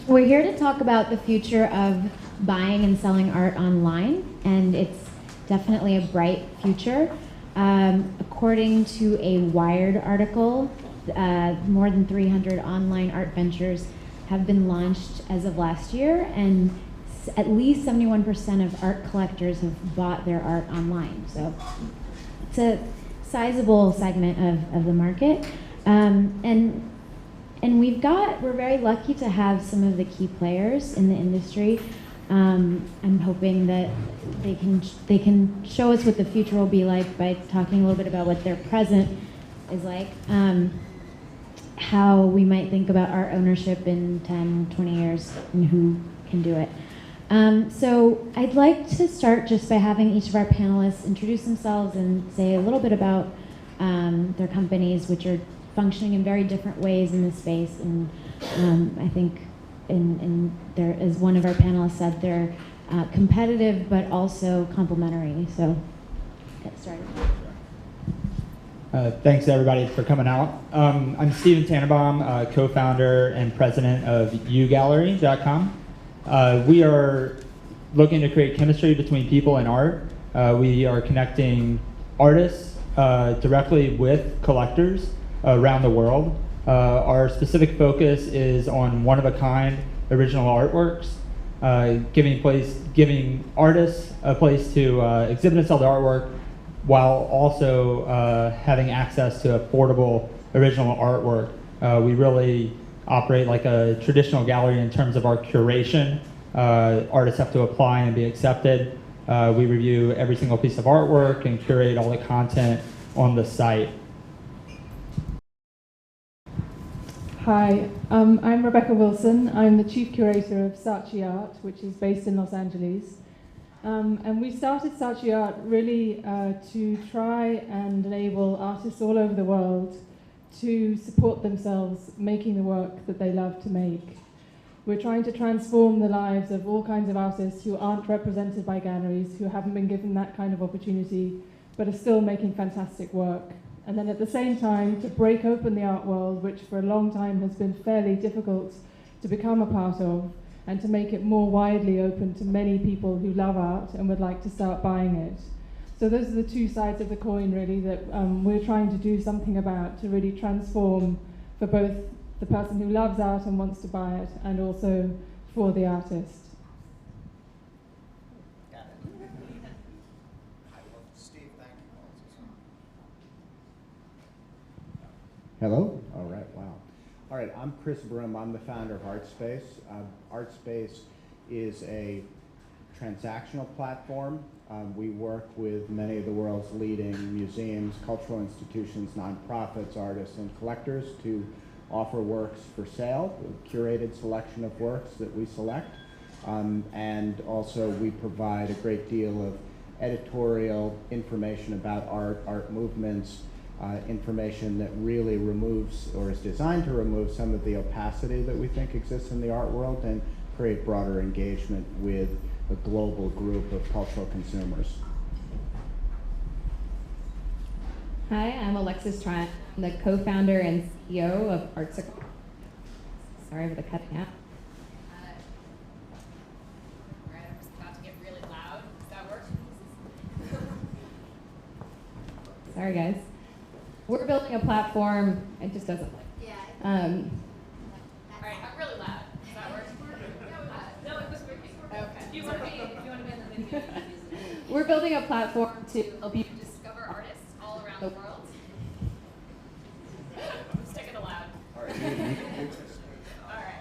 We're here to talk about the future of buying and selling art online, and it's definitely a bright future. According to a Wired article, more than 300 online art ventures have been launched as of last year, and at least 71% of art collectors have bought their art online. So it's a sizable segment of the market. And we're very lucky to have some of the key players in the industry. I'm hoping that they can show us what the future will be like by talking a little bit about what their present is like, how we might think about art ownership in 10, 20 years, and who can do it. So I'd like to start just by having each of our panelists introduce themselves and say a little bit about their companies, which are functioning in very different ways in this space. And I think there, as one of our panelists said, they're competitive but also complementary. So get started. Thanks everybody for coming out. I'm Steven Tannenbaum, co-founder and president of ugallery.com. We are looking to create chemistry between people and art. We are connecting artists directly with collectors around the world. Our specific focus is on one-of-a-kind original artworks, giving artists a place to exhibit and sell their artwork, while also having access to affordable original artwork. We really operate like a traditional gallery in terms of our curation. Artists have to apply and be accepted. We review every single piece of artwork and curate all the content on the site. Hi, I'm Rebecca Wilson. I'm the chief curator of Saatchi Art, which is based in Los Angeles. And we started Saatchi Art really to try and enable artists all over the world to support themselves making the work that they love to make. We're trying to transform the lives of all kinds of artists who aren't represented by galleries, who haven't been given that kind of opportunity, but are still making fantastic work. And then at the same time, to break open the art world, which for a long time has been fairly difficult to become a part of, and to make it more widely open to many people who love art and would like to start buying it. So those are the two sides of the coin, really, that we're trying to do something about, to really transform for both the person who loves art and wants to buy it, and also for the artist. Hello? All right, wow. All right, I'm Chris Broom. I'm the founder of ArtSpace. ArtSpace is a transactional platform. We work with many of the world's leading museums, cultural institutions, nonprofits, artists, and collectors to offer works for sale, a curated selection of works that we select. And also we provide a great deal of editorial information about art movements, information that really removes, or is designed to remove, some of the opacity that we think exists in the art world and create broader engagement with a global group of cultural consumers. Hi, I'm Alexis Trent. I'm the co-founder and CEO of Artsicle. Sorry for the cutting out. All right, I'm just about to get really loud. Does that work? Sorry, guys. We're building a platform. It just doesn't work. Yeah. All right, I'm really loud. Does that work? No, it was working. Okay. If you want to be in the video. We're building a platform to help you Discover artists all around the world. Stick it loud. All right. All right.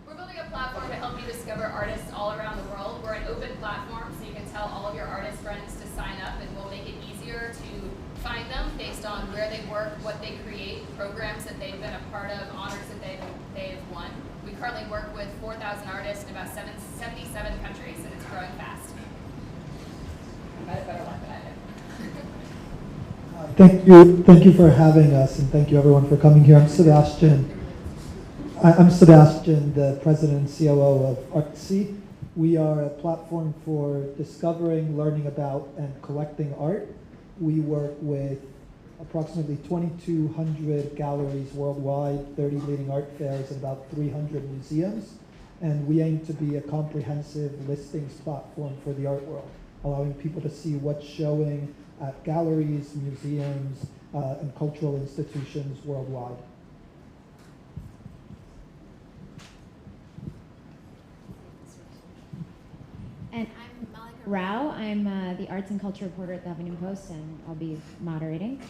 We're building a platform to help you discover artists all around the world. We're an open platform, so you can tell all of your artist friends to sign up, and we'll make it easier to find them based on where they work, what they create, programs that they've been a part of, honors that they've won. We currently work with 4,000 artists in about 77 countries, and it's growing fast. I had a better luck than I did. Thank you for having us, and thank you everyone for coming here. I'm Sebastian, the president and COO of Artsy. We are a platform for discovering, learning about, and collecting art. We work with approximately 2,200 galleries worldwide, 30 leading art fairs, and about 300 museums. And we aim to be a comprehensive listings platform for the art world, allowing people to see what's showing at galleries, museums, and cultural institutions worldwide. And I'm Mallika Rao. I'm the arts and culture reporter at the Huffington Post, and I'll be moderating.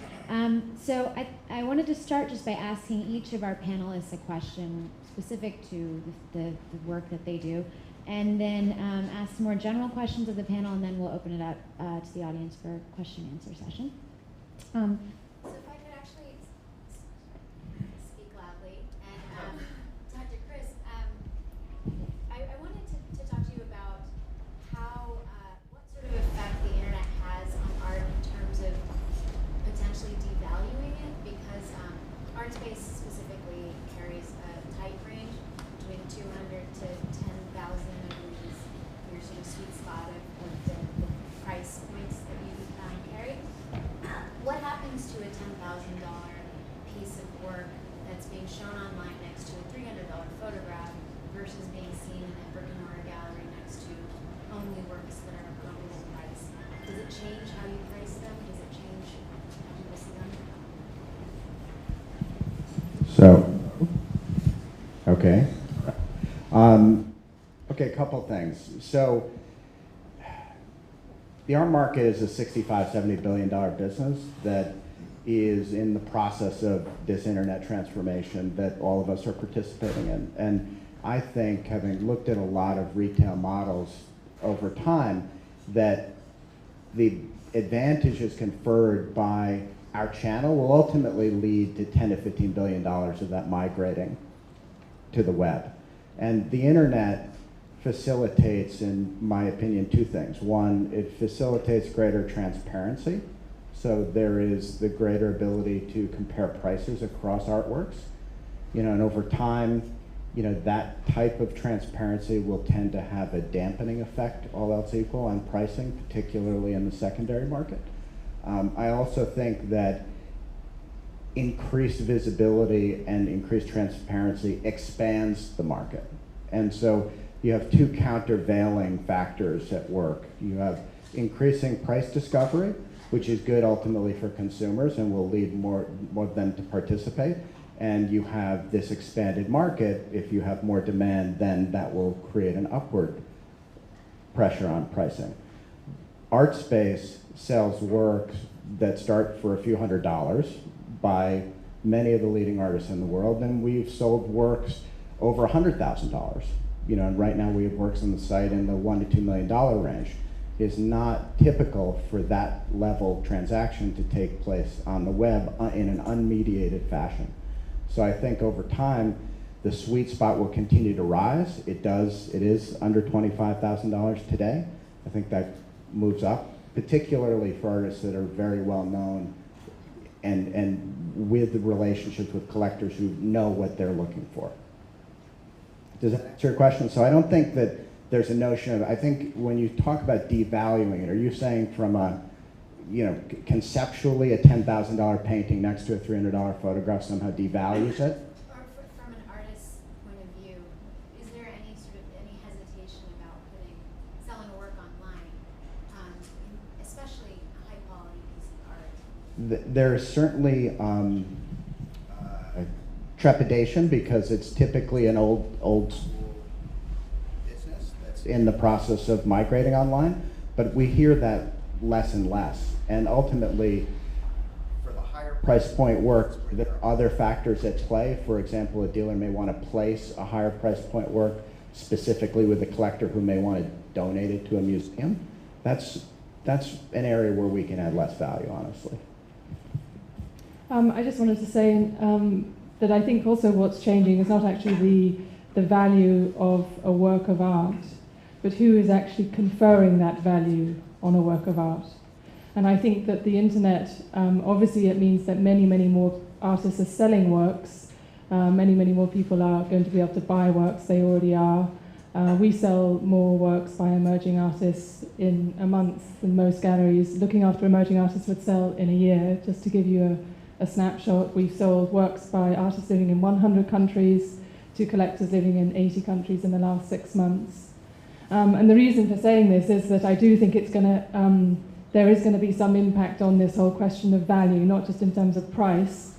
So I wanted to start just by asking each of our panelists a question specific to the work that they do, and then ask some more general questions of the panel, and then we'll open it up to the audience for a question and answer session. So if I could actually speak loudly, and Dr. Chris, I wanted to talk to you about how, what sort of effect the internet has on art in terms of potentially devaluing it, because art space specifically carries a tight range between 200 to 10,000, I believe is your sort of sweet spot of the price points that you carry. What happens to a $10,000 piece of work that's being shown online next to a $300 photograph versus being seen in a brick-and-mortar gallery next to only works that are comparable price? Does it change how you price them? Does it change how people see them? So, okay. Okay, a couple things. So, the art market is a $65, $70 billion business that is in the process of this internet transformation that all of us are participating in. And I think, having looked at a lot of retail models over time, that the advantages conferred by our channel will ultimately lead to $10 to $15 billion of that migrating to the web. And the internet facilitates, in my opinion, two things. One, it facilitates greater transparency. So there is the greater ability to compare prices across artworks. And over time, that type of transparency will tend to have a dampening effect, all else equal, on pricing, particularly in the secondary market. I also think that increased visibility and increased transparency expands the market. And so you have two countervailing factors at work. You have increasing price discovery, which is good ultimately for consumers and will lead more of them to participate. And you have this expanded market. If you have more demand, then that will create an upward pressure on pricing. Art space sells works that start for a few $100s by many of the leading artists in the world, and we've sold works over $100,000. And right now we have works on the site in the $1 to $2 million range. Is not typical for that level transaction to take place on the web in an unmediated fashion. So I think over time, the sweet spot will continue to rise. It is under $25,000 today. I think that moves up, particularly for artists that are very well known and with the relationships with collectors who know what they're looking for. Does that answer your question? So I don't think that there's a notion of, I think when you talk about devaluing it, are you saying from a, conceptually a $10,000 painting next to a $300 photograph somehow devalues it? Or from an artist's point of view, is there any hesitation about selling a work online, especially a high quality piece of art? There is certainly trepidation because it's typically an old school business that's in the process of migrating online, but we hear that less and less. And ultimately, for the higher price point work, there are other factors at play. For example, a dealer may want to place a higher price point work specifically with a collector who may want to donate it to a museum. That's an area where we can add less value, honestly. I just wanted to say that I think also what's changing is not actually the value of a work of art, but who is actually conferring that value on a work of art. And I think that the internet, obviously it means that many, many more artists are selling works, many, many more people are going to be able to buy works, they already are, We sell more works by emerging artists in a month than most galleries. Looking after emerging artists would sell in a year. Just to give you a snapshot, we've sold works by artists living in 100 countries to collectors living in 80 countries in the last 6 months. And the reason for saying this is that I do think it's going to, there is going to be some impact on this whole question of value, not just in terms of price,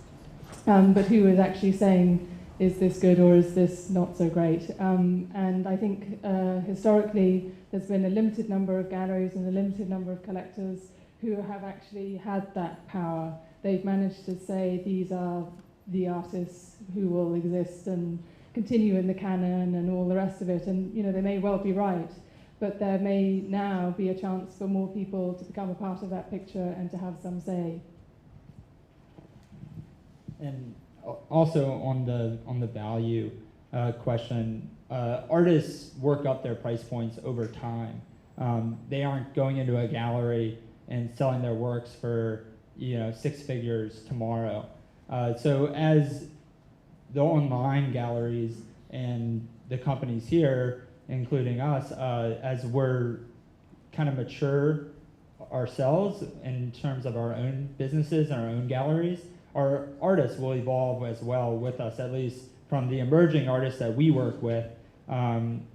but who is actually saying, is this good or is this not so great? And I think historically there's been a limited number of galleries and a limited number of collectors who have actually had that power. They've managed to say these are the artists who will exist and continue in the canon and all the rest of it. And you know, they may well be right, but there may now be a chance for more people to become a part of that picture and to have some say. And also on the value question, artists work up their price points over time. They aren't going into a gallery and selling their works for 6 figures tomorrow. So as the online galleries and the companies here, including us, as we're kind of mature ourselves in terms of our own businesses and our own galleries, our artists will evolve as well with us, at least from the emerging artists that we work with.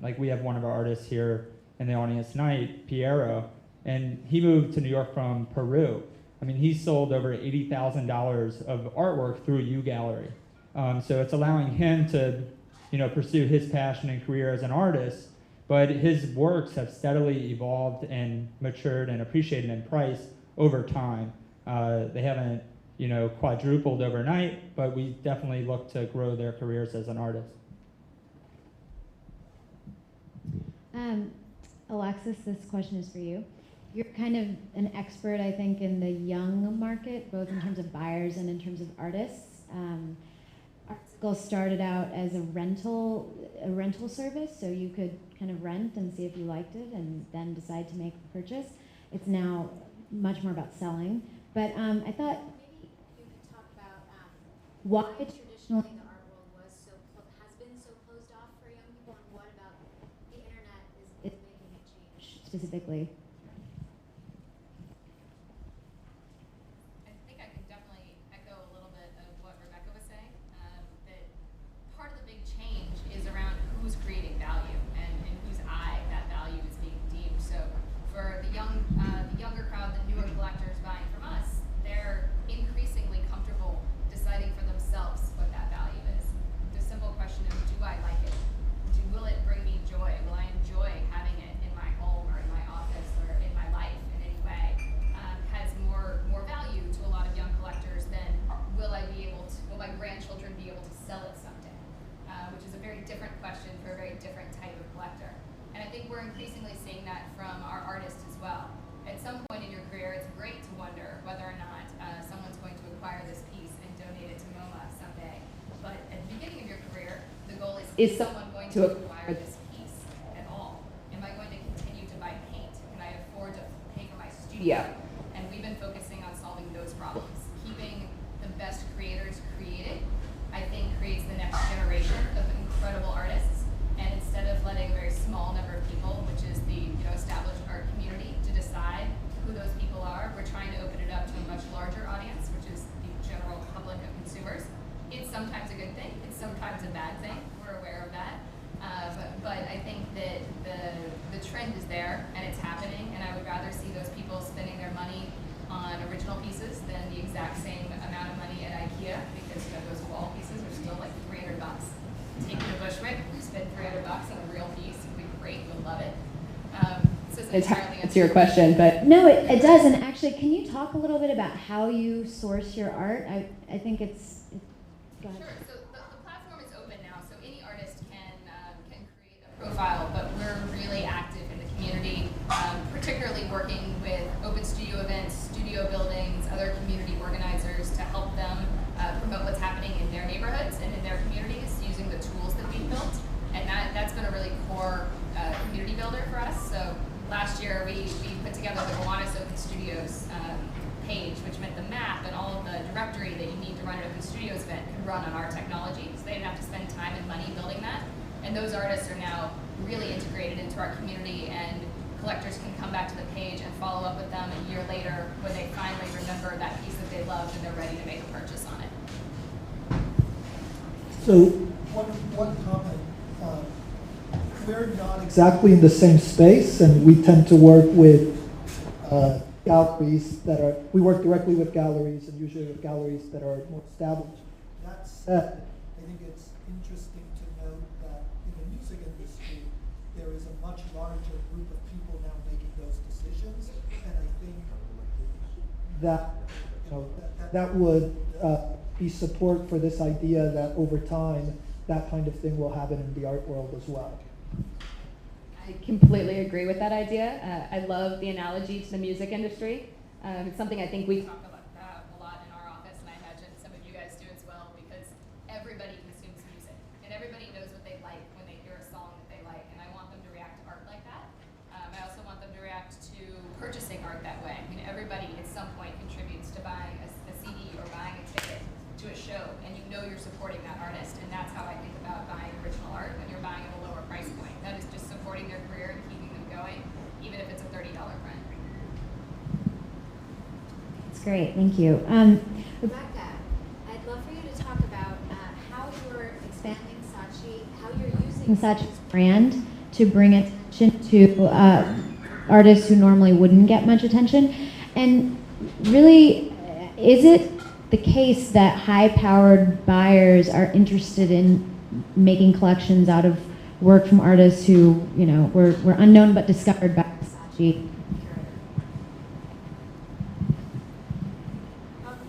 Like we have one of our artists here in the audience tonight, Piero, and he moved to New York from Peru. I mean, he sold over $80,000 of artwork through U Gallery. So it's allowing him to, pursue his passion and career as an artist, but his works have steadily evolved and matured and appreciated in price over time. They haven't, quadrupled overnight, but we definitely look to grow their careers as an artist. Alexis, this question is for you. You're kind of an expert, I think, in the young market, both in terms of buyers and in terms of artists. Artsicle started out as a rental service, so you could kind of rent and see if you liked it and then decide to make the purchase. It's now much more about selling. But I thought maybe you could talk about why traditionally the art world has been so closed off for young people, and what about the internet is making it change specifically. I think I can definitely echo a little bit of what Rebecca was saying, that part of the big change is around who's creating value and in whose eye that value is being deemed. So for the younger crowd, the newer collectors buying from us, they're increasingly comfortable deciding for themselves what that value is. The simple question of, do I like it? Will it bring me joy? Will I enjoy having it in my home or in my office or in my life in any way? Has more value to a lot of young collectors than will my grandchildren be able to sell it someday? Which is a very different question for a very different type of collector. And I think we're increasingly seeing that from our artists as well. At some point in your career, it's great to wonder whether or not someone's going to acquire this piece and donate it to MoMA someday. But at the beginning of your career, the goal is someone going to acquire this piece at all? Am I going to continue to buy paint? Can I afford to pay for my studio? And we've been focusing on solving those problems. Keeping the best creators created, I think, creates the next generation of incredible artists. And instead of letting a very small number of people, which is the established art community, to decide who those people are, we're trying to open it up to a much larger audience, which is the general public of consumers. It's sometimes a good thing. It's sometimes a bad thing. We're aware of that. But I think that the trend is there and it's happening, and I would rather see those people spending their money on original pieces than the exact same amount of money at IKEA, because those wall pieces are still like $300. Take the Bushwick, spend $300 on a real piece, it would be great, you'll love it. So it's entirely answer your question, but No, it does. And actually, can you talk a little bit about how you source your art? I think go ahead. Sure. So the platform is open now, so any artist can create a profile, but we're really active in the community, particularly working with open studio events, studio buildings, other community organizers to help them promote what's happening in their neighborhoods and in their communities using the tools that we've built. And that's been a really core community builder for us. So last year we put together the Gowanus Open Studios page, which meant the map and all of the directory that you need to run an Open Studios event could run on our technology. So they didn't have to spend time and money building that. And And those artists are now really integrated into our community, and collectors can come back to the page and follow up with them a year later when they finally remember that piece that they loved and they're ready to make a purchase on it. So one comment. We're not exactly in the same space, and we tend to work with galleries that are, we work directly with galleries, and usually with galleries that are more established. That said, I think it's interesting to note that in the music industry, there is a much larger group of people now making those decisions, and I think that, you know, that would be support for this idea that over time, that kind of thing will happen in the art world as well. I completely agree with that idea. I love the analogy to the music industry. It's something I think we talk about A lot in our office, and I imagine some of you guys do as well, because everybody consumes music, and everybody knows what they like when they hear a song that they like, and I want them to react to art like that. I also want them to react to purchasing art that way. I mean, everybody at some point contributes to buying a CD or buying a ticket to a show, and you know you're supporting that artist, and that's how I think about buying original art when you're buying at a lower price point. That is just supporting their career and keeping them going, even if it's a $30 print. That's great, thank you. Rebecca, I'd love for you to talk about how you're expanding Saatchi, how you're using Saatchi's brand to bring attention to artists who normally wouldn't get much attention. And really, is it the case that high-powered buyers are interested in making collections out of work from artists who, you know, were unknown but discovered by Saatchi?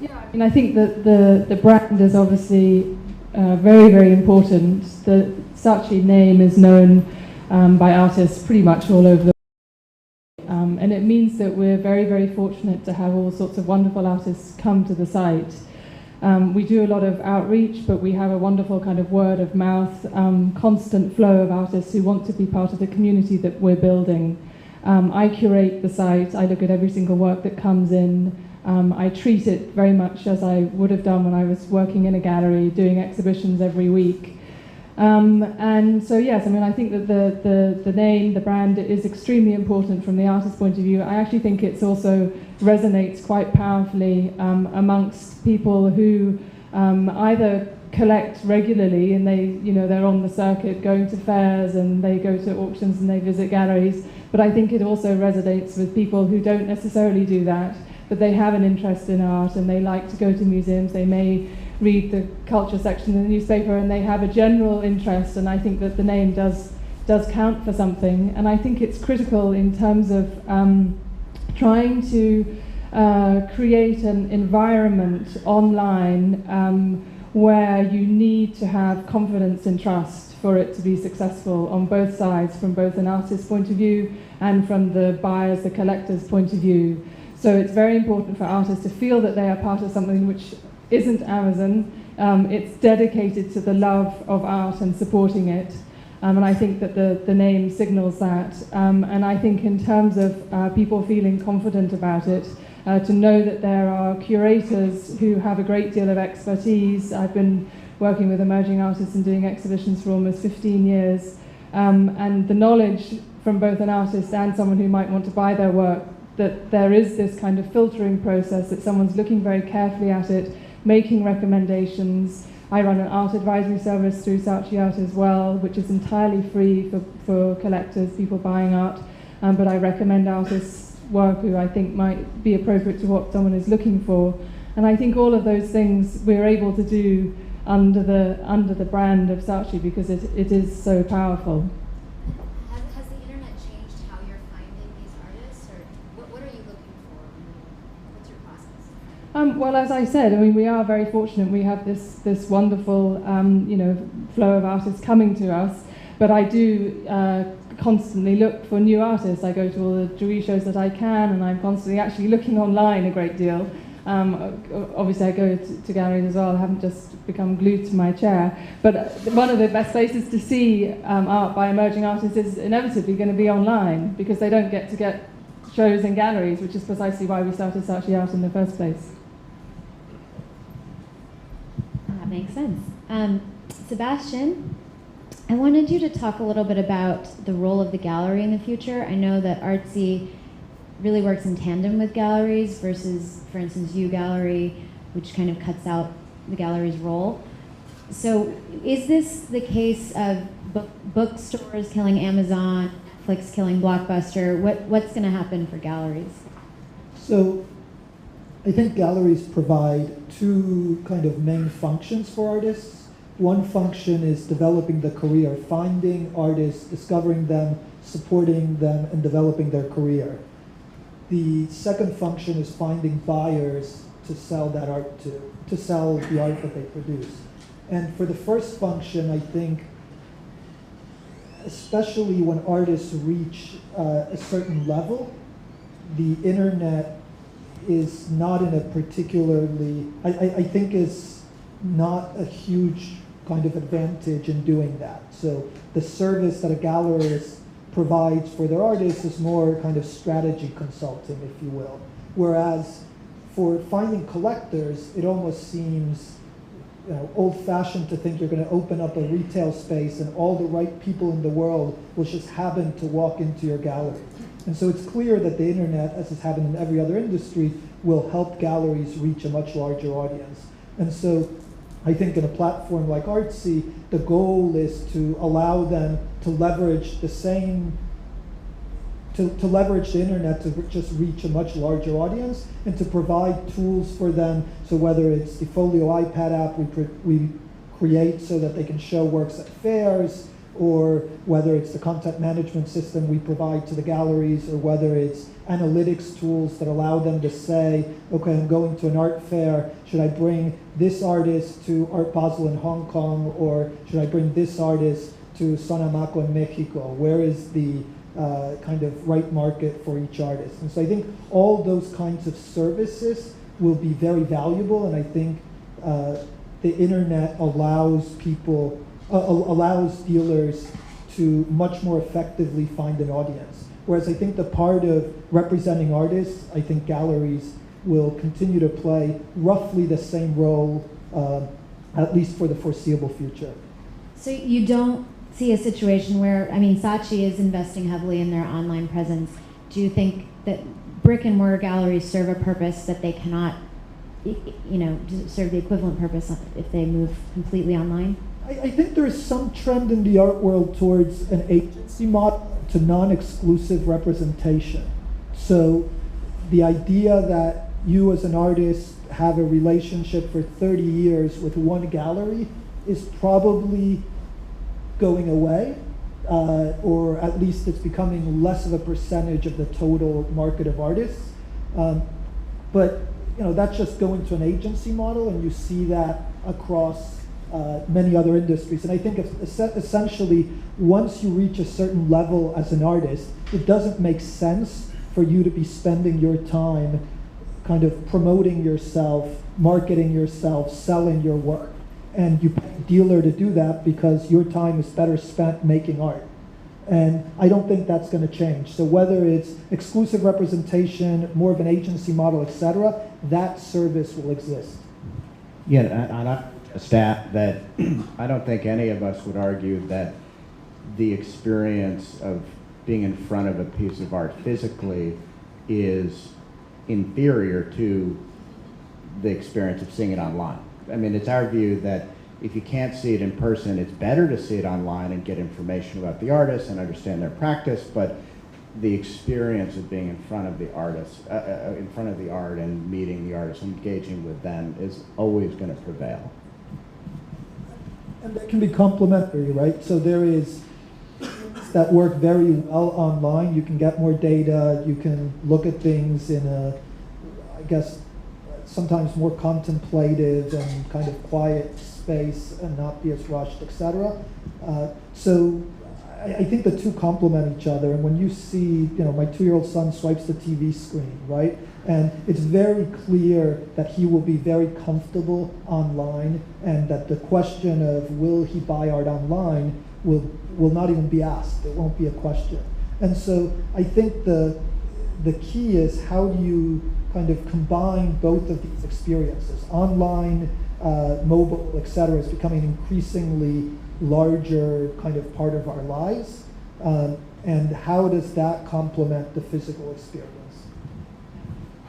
Yeah, I mean, I think that the brand is obviously very, very important. The Saatchi name is known by artists pretty much all over the world. And it means that we're very, very fortunate to have all sorts of wonderful artists come to the site. We do a lot of outreach, but we have a wonderful kind of word of mouth, constant flow of artists who want to be part of the community that we're building. I curate the site. I look at every single work that comes in. I treat it very much as I would have done when I was working in a gallery, doing exhibitions every week. And so yes, I mean, I think that the name, the brand is extremely important from the artist's point of view. I actually think it's also resonates quite powerfully amongst people who either collect regularly and they're on the circuit going to fairs and they go to auctions and they visit galleries, but I think it also resonates with people who don't necessarily do that, but they have an interest in art and they like to go to museums. They may read the culture section in the newspaper and they have a general interest, and I think that the name does count for something. And I think it's critical in terms of trying to create an environment online where you need to have confidence and trust for it to be successful on both sides, from both an artist's point of view and from the buyer's, the collector's point of view. So it's very important for artists to feel that they are part of something which isn't Amazon. It's dedicated to the love of art and supporting it. And I think that the name signals that. And I think in terms of people feeling confident about it, to know that there are curators who have a great deal of expertise. I've been working with emerging artists and doing exhibitions for almost 15 years. And the knowledge from both an artist and someone who might want to buy their work, that there is this kind of filtering process, that someone's looking very carefully at it, making recommendations. I run an art advisory service through Saatchi Art as well, which is entirely free for collectors, people buying art, but I recommend artists' work who I think might be appropriate to what someone is looking for. And I think all of those things we're able to do under the brand of Saatchi because it is so powerful. Has the internet changed how you're finding these artists, or what are you looking for? What's your process? Well, as I said, I mean, we are very fortunate. We have this wonderful, flow of artists coming to us. But I do constantly look for new artists. I go to all the jewelry shows that I can, and I'm constantly actually looking online a great deal. Obviously, I go to galleries as well. I haven't just become glued to my chair. But one of the best places to see art by emerging artists is inevitably going to be online, because they don't get shows in galleries, which is precisely why we started Saatchi Art in the first place. That makes sense. Sebastian, I wanted you to talk a little bit about the role of the gallery in the future. I know that Artsy really works in tandem with galleries versus, for instance, UGallery, which kind of cuts out the gallery's role. So is this the case of bookstores killing Amazon, Netflix killing Blockbuster? What's going to happen for galleries? So I think galleries provide two kind of main functions for artists. One function is developing the career, finding artists, discovering them, supporting them, and developing their career. The second function is finding buyers to sell that art to sell the art that they produce. And for the first function, I think, especially when artists reach a certain level, the internet is not in a particularly, I think is not a huge kind of advantage in doing that. So the service that a gallerist provides for their artists is more kind of strategy consulting, if you will. Whereas for finding collectors, it almost seems old-fashioned to think you're going to open up a retail space and all the right people in the world will just happen to walk into your gallery. And so it's clear that the internet, as has happened in every other industry, will help galleries reach a much larger audience. And so I think in a platform like Artsy, the goal is to allow them to leverage the same, to leverage the internet to just reach a much larger audience and to provide tools for them. So whether it's the Folio iPad app we create so that they can show works at fairs, or whether it's the content management system we provide to the galleries, or whether it's analytics tools that allow them to say, okay, I'm going to an art fair, should I bring this artist to Art Basel in Hong Kong, or should I bring this artist to Sonamaco in Mexico? Where is the kind of right market for each artist? And so I think all those kinds of services will be very valuable, and I think the internet allows people, allows dealers to much more effectively find an audience. Whereas I think the part of representing artists, I think galleries will continue to play roughly the same role, at least for the foreseeable future. So you don't see a situation where, I mean, Saatchi is investing heavily in their online presence. Do you think that brick and mortar galleries serve a purpose that they cannot, serve the equivalent purpose if they move completely online? I think there is some trend in the art world towards an agency model to non-exclusive representation. So the idea that you as an artist have a relationship for 30 years with one gallery is probably going away, or at least it's becoming less of a percentage of the total market of artists. But that's just going to an agency model, and you see that across many other industries. And I think essentially, once you reach a certain level as an artist, it doesn't make sense for you to be spending your time kind of promoting yourself, marketing yourself, selling your work. And you pay a dealer to do that because your time is better spent making art. And I don't think that's going to change. So whether it's exclusive representation, more of an agency model, etc., that service will exist. Yeah, and a stat that I don't think any of us would argue that the experience of being in front of a piece of art physically is inferior to the experience of seeing it online. I mean, it's our view that if you can't see it in person, it's better to see it online and get information about the artist and understand their practice, but the experience of being in front of the artist, in front of the art and meeting the artist, engaging with them is always going to prevail. And that can be complementary, right? So there is that work very well online. You can get more data. You can look at things in a, I guess, sometimes more contemplative and kind of quiet space and not be as rushed, etc. So I think the two complement each other. And when you see, my 2-year-old son swipes the TV screen, right? And it's very clear that he will be very comfortable online, and that the question of will he buy art online will not even be asked. It won't be a question. And so I think the key is how do you kind of combine both of these experiences. Online, mobile, etc. is becoming increasingly larger kind of part of our lives? And how does that complement the physical experience?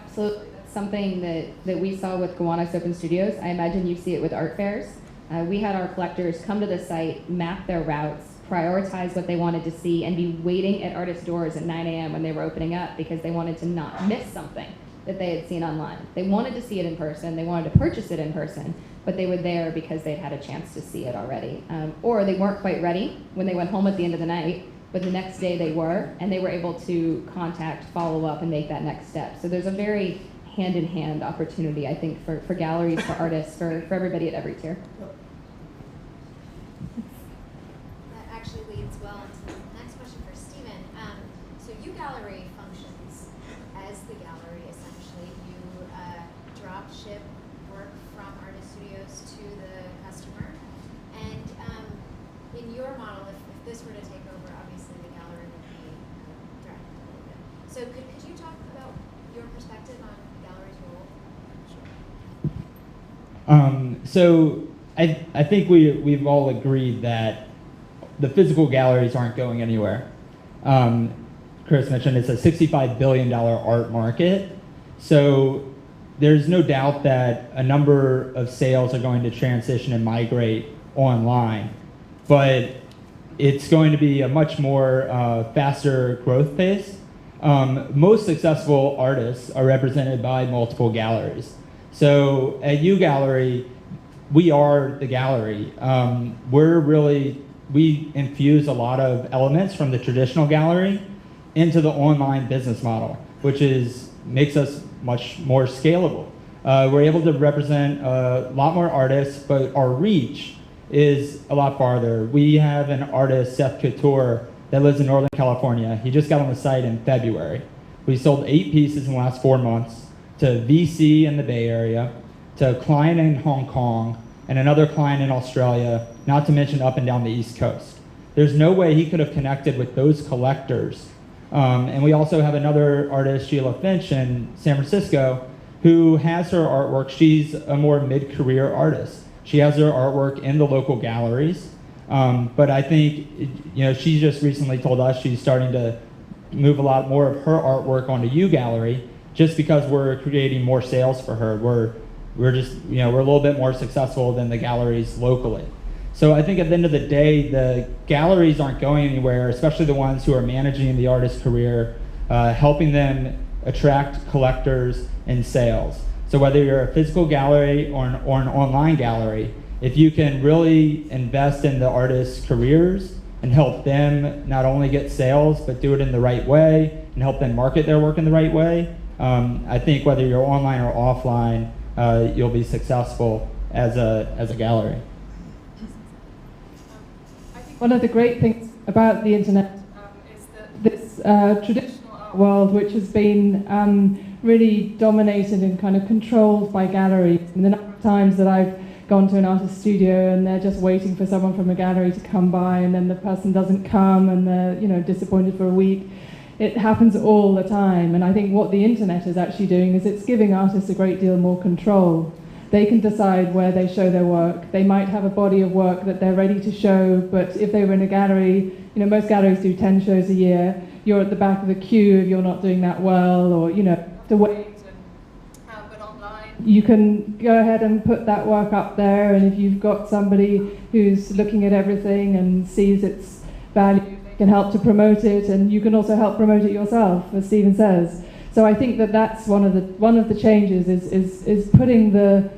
Absolutely. That's something that we saw with Gowanus Open Studios. I imagine you see it with art fairs. We had our collectors come to the site, map their routes, prioritize what they wanted to see, and be waiting at artists' doors at 9 a.m. when they were opening up because they wanted to not miss something that they had seen online. They wanted to see it in person, they wanted to purchase it in person, but they were there because they'd had a chance to see it already. Or they weren't quite ready when they went home at the end of the night, but the next day they were, and they were able to contact, follow up, and make that next step. So there's a very hand-in-hand opportunity, I think, for galleries, for artists, for everybody at every tier. That actually leads well into the next question for Stephen. So U-Gallery functions as the gallery, essentially. You drop ship work from artist studios to the customer. And in your model, if this were to take over, obviously the gallery would be directed a little bit. So could you talk about your perspective on the gallery's role? So I think we've all agreed that the physical galleries aren't going anywhere. Chris mentioned it's a $65 billion art market. So there's no doubt that a number of sales are going to transition and migrate online. But it's going to be a much more faster growth pace. Most successful artists are represented by multiple galleries. So at U-Gallery, we are the gallery. We infuse a lot of elements from the traditional gallery into the online business model, which makes us much more scalable. We're able to represent a lot more artists, but our reach is a lot farther. We have an artist, Seth Couture, that lives in Northern California. He just got on the site in February. We sold 8 pieces in the last 4 months to VC in the Bay Area, to a client in Hong Kong, and another client in Australia, not to mention up and down the East Coast. There's no way he could have connected with those collectors. And we also have another artist, Sheila Finch, in San Francisco, who has her artwork. She's a more mid-career artist. She has her artwork in the local galleries. But I think, she just recently told us she's starting to move a lot more of her artwork onto U-Gallery just because we're creating more sales for her. We're just, we're a little bit more successful than the galleries locally. So I think at the end of the day, the galleries aren't going anywhere, especially the ones who are managing the artist's career, helping them attract collectors and sales. So whether you're a physical gallery or an online gallery, if you can really invest in the artist's careers and help them not only get sales, but do it in the right way and help them market their work in the right way, I think whether you're online or offline, you'll be successful as a gallery. One of the great things about the internet is that this traditional art world, which has been really dominated and kind of controlled by galleries. And the number of times that I've gone to an artist studio and they're just waiting for someone from a gallery to come by, and then the person doesn't come and they're disappointed for a week. It happens all the time, and I think what the internet is actually doing is it's giving artists a great deal more control. They can decide where they show their work. They might have a body of work that they're ready to show, but if they were in a gallery, most galleries do 10 shows a year. You're at the back of the queue if you're not doing that well, or to wait. But online, you can go ahead and put that work up there, and if you've got somebody who's looking at everything and sees its value, they can help to promote it, and you can also help promote it yourself, as Stephen says. So I think that's one of the changes is putting the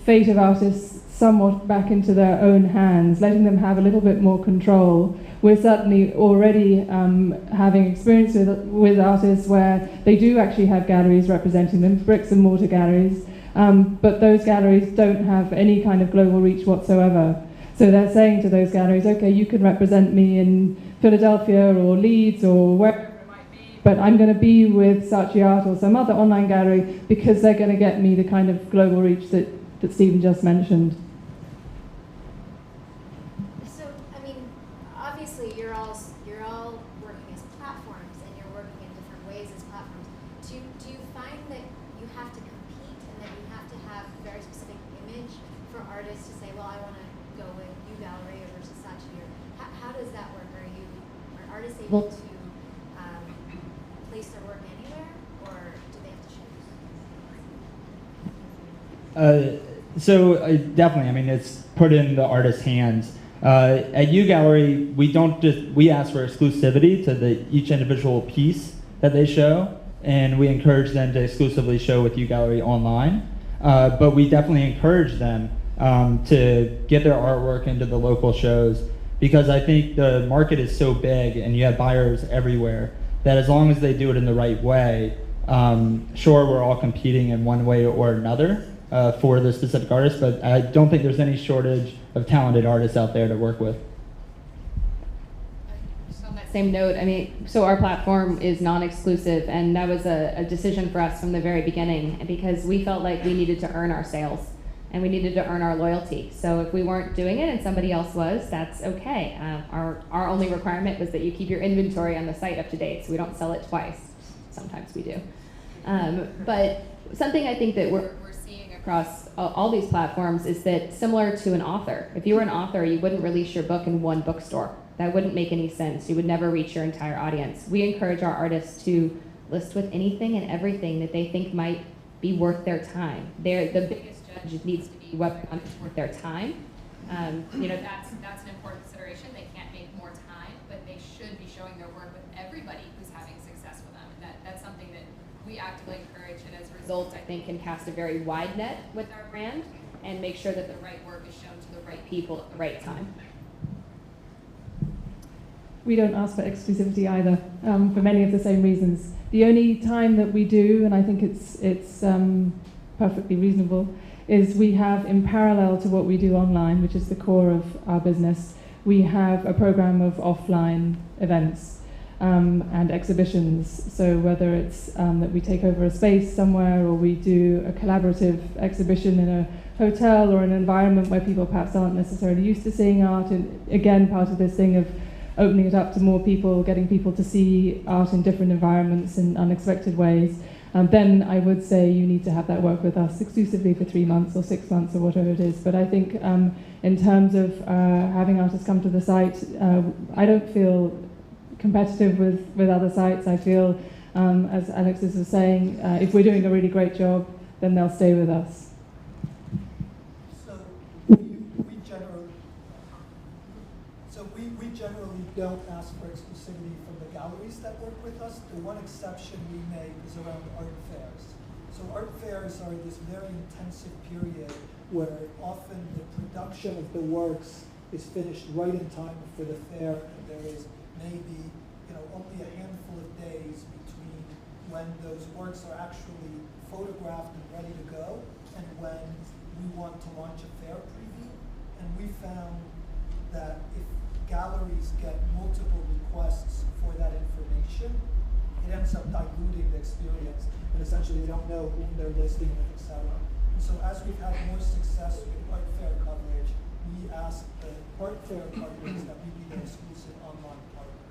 fate of artists somewhat back into their own hands, letting them have a little bit more control. We're certainly already having experience with artists where they do actually have galleries representing them, bricks and mortar galleries, but those galleries don't have any kind of global reach whatsoever. So they're saying to those galleries, okay, you can represent me in Philadelphia or Leeds or wherever it might be, but I'm going to be with Saatchi Art or some other online gallery because they're going to get me the kind of global reach that Stephen just mentioned. So, obviously you're all working as platforms, and you're working in different ways as platforms. Do you find that you have to compete and that you have to have a very specific image for artists to say, well, I want to go with U Gallery or versus Saatchi? Or how does that work? Are artists able to place their work anywhere, or do they have to choose? Definitely, I mean, it's put in the artist's hands. At U Gallery, we ask for exclusivity to each individual piece that they show, and we encourage them to exclusively show with U Gallery online. But we definitely encourage them to get their artwork into the local shows, because I think the market is so big and you have buyers everywhere that as long as they do it in the right way, sure, we're all competing in one way or another for the specific artist, but I don't think there's any shortage of talented artists out there to work with. Just on that same note, I mean, so our platform is non-exclusive, and that was a decision for us from the very beginning, because we felt like we needed to earn our sales and we needed to earn our loyalty. So if we weren't doing it and somebody else was, that's okay. Our only requirement was that you keep your inventory on the site up to date, so we don't sell it twice. Sometimes we do. But something I think that we're seeing across all these platforms is that, similar to an author, if you were an author, you wouldn't release your book in one bookstore. That wouldn't make any sense. You would never reach your entire audience. We encourage our artists to list with anything and everything that they think might be worth their time. The biggest judge needs to be whether or not it's worth their time. You know, that's an important consideration. They can't make more time, but they should be showing their work with everybody who's having success with them. And that's something that we actively encourage, and as a result, I think, can cast a very wide net with our brand and make sure that the right work is shown to the right people at the right time. We don't ask for exclusivity either, for many of the same reasons. The only time that we do, and I think it's perfectly reasonable, is we have, in parallel to what we do online, which is the core of our business, we have a program of offline events and exhibitions. So whether it's that we take over a space somewhere, or we do a collaborative exhibition in a hotel or an environment where people perhaps aren't necessarily used to seeing art, and again, part of this thing of opening it up to more people, getting people to see art in different environments in unexpected ways, then I would say you need to have that work with us exclusively for 3 months or 6 months or whatever it is. But I think in terms of having artists come to the site, I don't feel competitive with other sites. I feel, as Alexis was saying, if we're doing a really great job, then they'll stay with us. So we generally don't ask for exclusivity from the galleries that work with us. The one exception we make is around art fairs. So art fairs are this very intensive period where often the production of the works is finished right in time for the fair, and there is maybe only a handful of days between when those works are actually photographed and ready to go and when we want to launch a fair preview. And we found that if galleries get multiple requests for that information, it ends up diluting the experience, and essentially they don't know whom they're listing, etc. And so as we've had more success with art fair coverage, we ask the art fair partners that we be their exclusive online partner.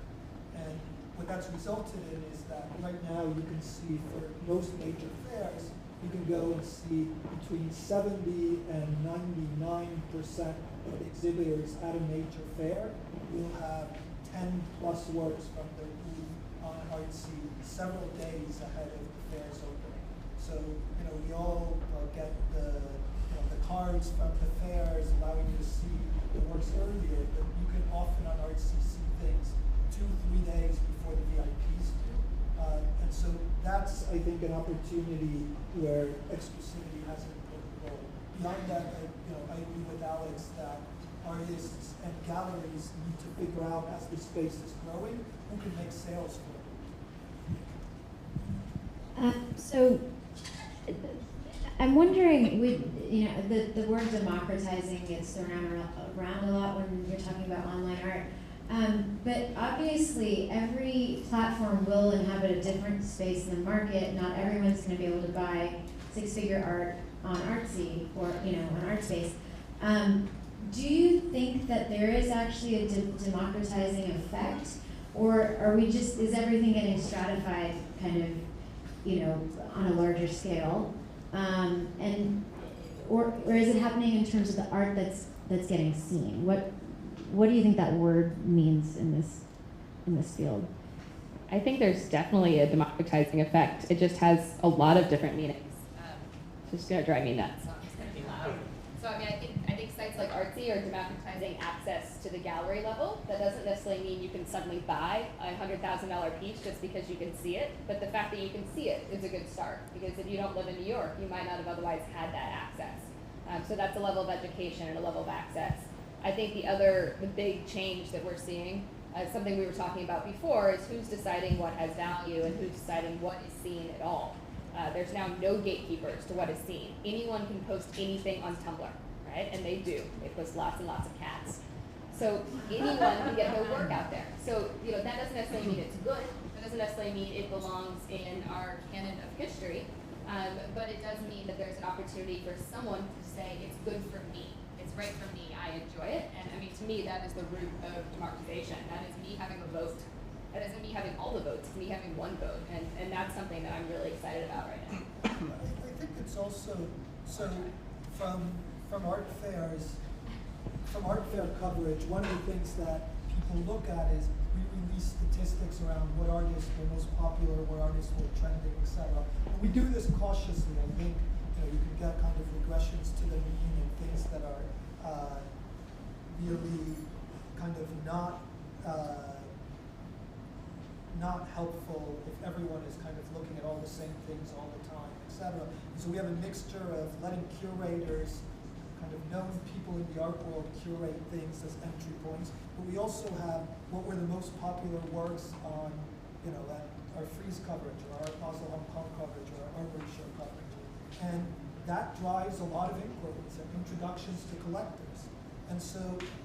And what that's resulted in is that right now you can see for most major fairs, you can go and see between 70 and 99% of exhibitors at a major fair will have 10 plus works from their booth on Artsy several days ahead of the fair's opening. So we all get the cards from the fairs allowing you to see the works earlier, but you can often on Artsy see things 2-3 days before the VIPs do. And so that's, I think, an opportunity where exclusivity has an important role. Beyond that, I agree with Alex that artists and galleries need to figure out, as the space is growing, who can make sales for them. So I'm wondering, the word democratizing gets thrown around a lot when you're talking about online art. But obviously, every platform will inhabit a different space in the market. Not everyone's going to be able to buy six-figure art on Artsy or on ArtSpace. Do you think that there is actually a democratizing effect, or are we is everything getting stratified kind of, on a larger scale? Or is it happening in terms of the art that's that's getting seen? What do you think that word means in this field? I think there's definitely a democratizing effect. It just has a lot of different meanings. It's just gonna drive me nuts. So it's gonna be loud. So I mean, I think sites like Artsy are democratizing access to the gallery level. That doesn't necessarily mean you can suddenly buy a $100,000 piece just because you can see it. But the fact that you can see it is a good start, because if you don't live in New York, you might not have otherwise had that access. So that's a level of education and a level of access. I think the big change that we're seeing, something we were talking about before, is who's deciding what has value and who's deciding what is seen at all. There's now no gatekeepers to what is seen. Anyone can post anything on Tumblr, right? And they do. They post lots and lots of cats. So anyone can get their work out there. So that doesn't necessarily mean it's good. That doesn't necessarily mean it belongs in our canon of history. But it does mean that there's an opportunity for someone to say it's good for me. It's right for me. I enjoy it. And I mean, to me, that is the root of democratization. That is me having a vote. That isn't me having all the votes. It's me having one vote. And that's something that I'm really excited about right now. I think it's also, so from art fairs, from art fair coverage, one of the things that people look at is we release statistics around what artists were most popular, what artists were trending, etc. And we do this cautiously. I think you can get kind of regressions to the mean and things that are really kind of not helpful if everyone is kind of looking at all the same things all the time, etc. So we have a mixture of letting curators, kind of known people in the art world, curate things as entry points, but we also have what were the most popular works on, at our Frieze coverage, or our Basel Hong Kong coverage, or our Art Show coverage. And that drives a lot of inquiries and introductions to collectors. And so,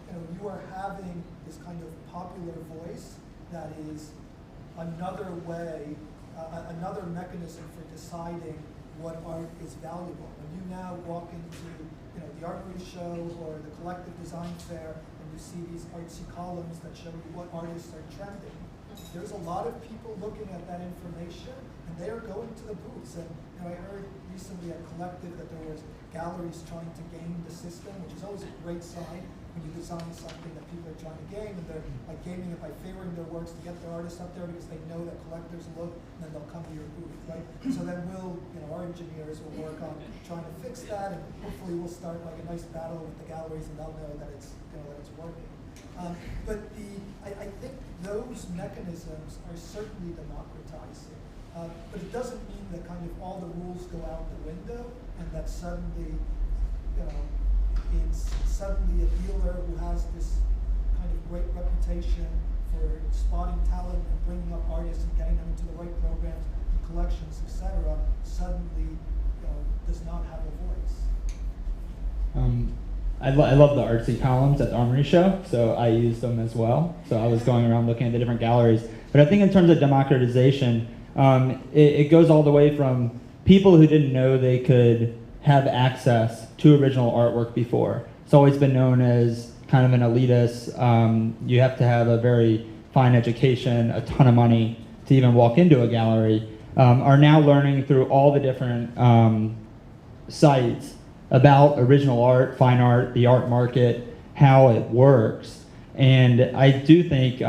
you are having this kind of popular voice that is another way, another mechanism for deciding what art is valuable. When you now walk into the Art Show or the Collective Design Fair and you see these artsy columns that show you what artists are trending, there's a lot of people looking at that information and they are going to the booths. And I heard recently at Collective that there was galleries trying to game the system, which is always a great sign when you design something that people are trying to game, and they're like gaming it by favoring their works to get their artists up there because they know that collectors look, and then they'll come to your booth, right? So then our engineers will work on trying to fix that, and hopefully we'll start like a nice battle with the galleries, and they'll know that it's working. But I think those mechanisms are certainly democratizing. But it doesn't mean that kind of all the rules go out the window, and that suddenly, it's suddenly a dealer who has this kind of great reputation for spotting talent and bringing up artists and getting them into the right programs, collections, etc., suddenly does not have a voice. I love the artsy columns at the Armory Show, so I used them as well. So I was going around looking at the different galleries. But I think in terms of democratization, it goes all the way from people who didn't know they could have access to original artwork before. It's always been known as kind of an elitist. You have to have a very fine education, a ton of money to even walk into a gallery, are now learning through all the different sites about original art, fine art, the art market, how it works. And I do think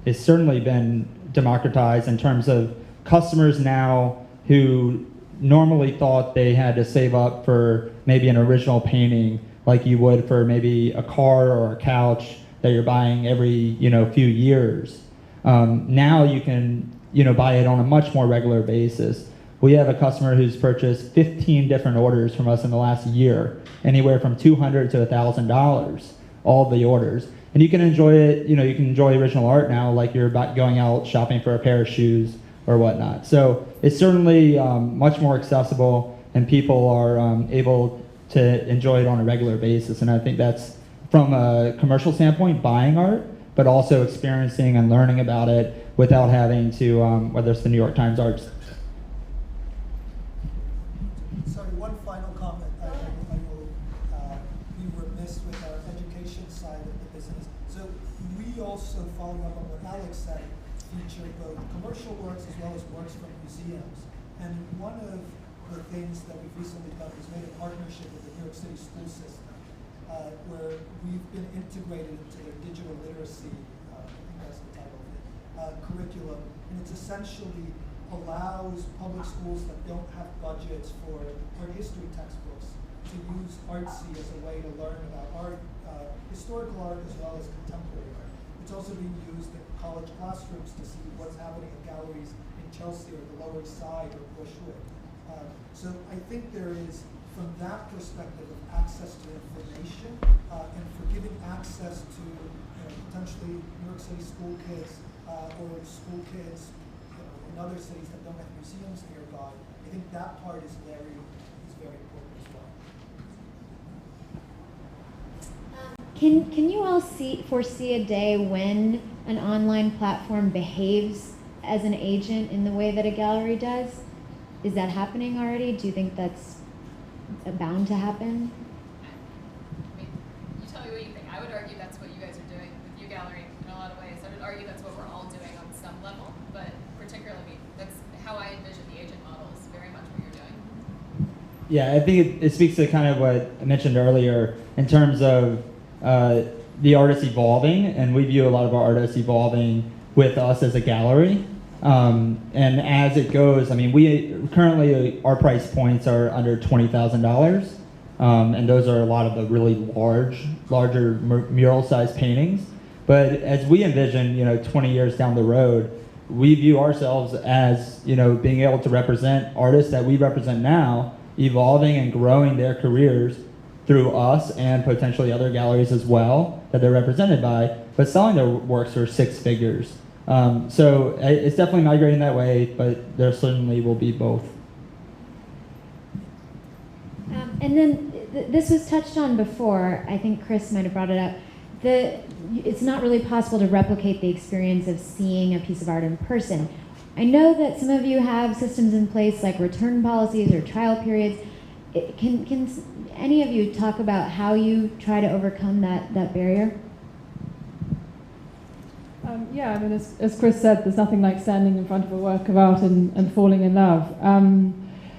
it's certainly been democratized in terms of customers now who normally thought they had to save up for maybe an original painting like you would for maybe a car or a couch that you're buying every few years. Now you can buy it on a much more regular basis. We have a customer who's purchased 15 different orders from us in the last year, anywhere from $200 to $1,000, all the orders. And you can enjoy it, you can enjoy original art now like you're going out shopping for a pair of shoes or whatnot. So it's certainly much more accessible, and people are able to enjoy it on a regular basis. And I think that's from a commercial standpoint, buying art, but also experiencing and learning about it without having to, whether it's the New York Times Arts. Sorry, one final comment. I will be remiss with our education side of the business. So we also, following up on what Alex said, feature both commercial works as well as works from museums. And one of the things that we've recently done is made a partnership with the New York City school system. where we've been integrated into their digital literacy, I think that's the title of it, curriculum, and it's essentially allows public schools that don't have budgets for art history textbooks to use Artsy as a way to learn about art, historical art as well as contemporary art. It's also being used in college classrooms to see what's happening in galleries in Chelsea or the Lower East Side or Bushwick. So I think there is, from that perspective of access to information and for giving access to potentially New York City school kids or school kids in other cities that don't have museums nearby, I think that part is very important as well. Can you all foresee a day when an online platform behaves as an agent in the way that a gallery does? Is that happening already? Do you think that's bound to happen? I mean, you tell me what you think. I would argue that's what you guys are doing with U-Gallery in a lot of ways. I would argue that's what we're all doing on some level, but particularly that's how I envision the agent model is very much what you're doing. Yeah, I think it speaks to kind of what I mentioned earlier in terms of the artist evolving, and we view a lot of our artists evolving with us as a gallery. And as it goes, I mean, we currently, our price points are under $20,000, and those are a lot of the really larger mural-sized paintings. But as we envision, 20 years down the road, we view ourselves as, being able to represent artists that we represent now, evolving and growing their careers through us and potentially other galleries as well that they're represented by, but selling their works for 6 figures. So it's definitely migrating that way, but there certainly will be both. And then this was touched on before. I think Chris might have brought it up. It's not really possible to replicate the experience of seeing a piece of art in person. I know that some of you have systems in place like return policies or trial periods. Can any of you talk about how you try to overcome that barrier? Yeah, I mean, as Chris said, there's nothing like standing in front of a work of art and falling in love.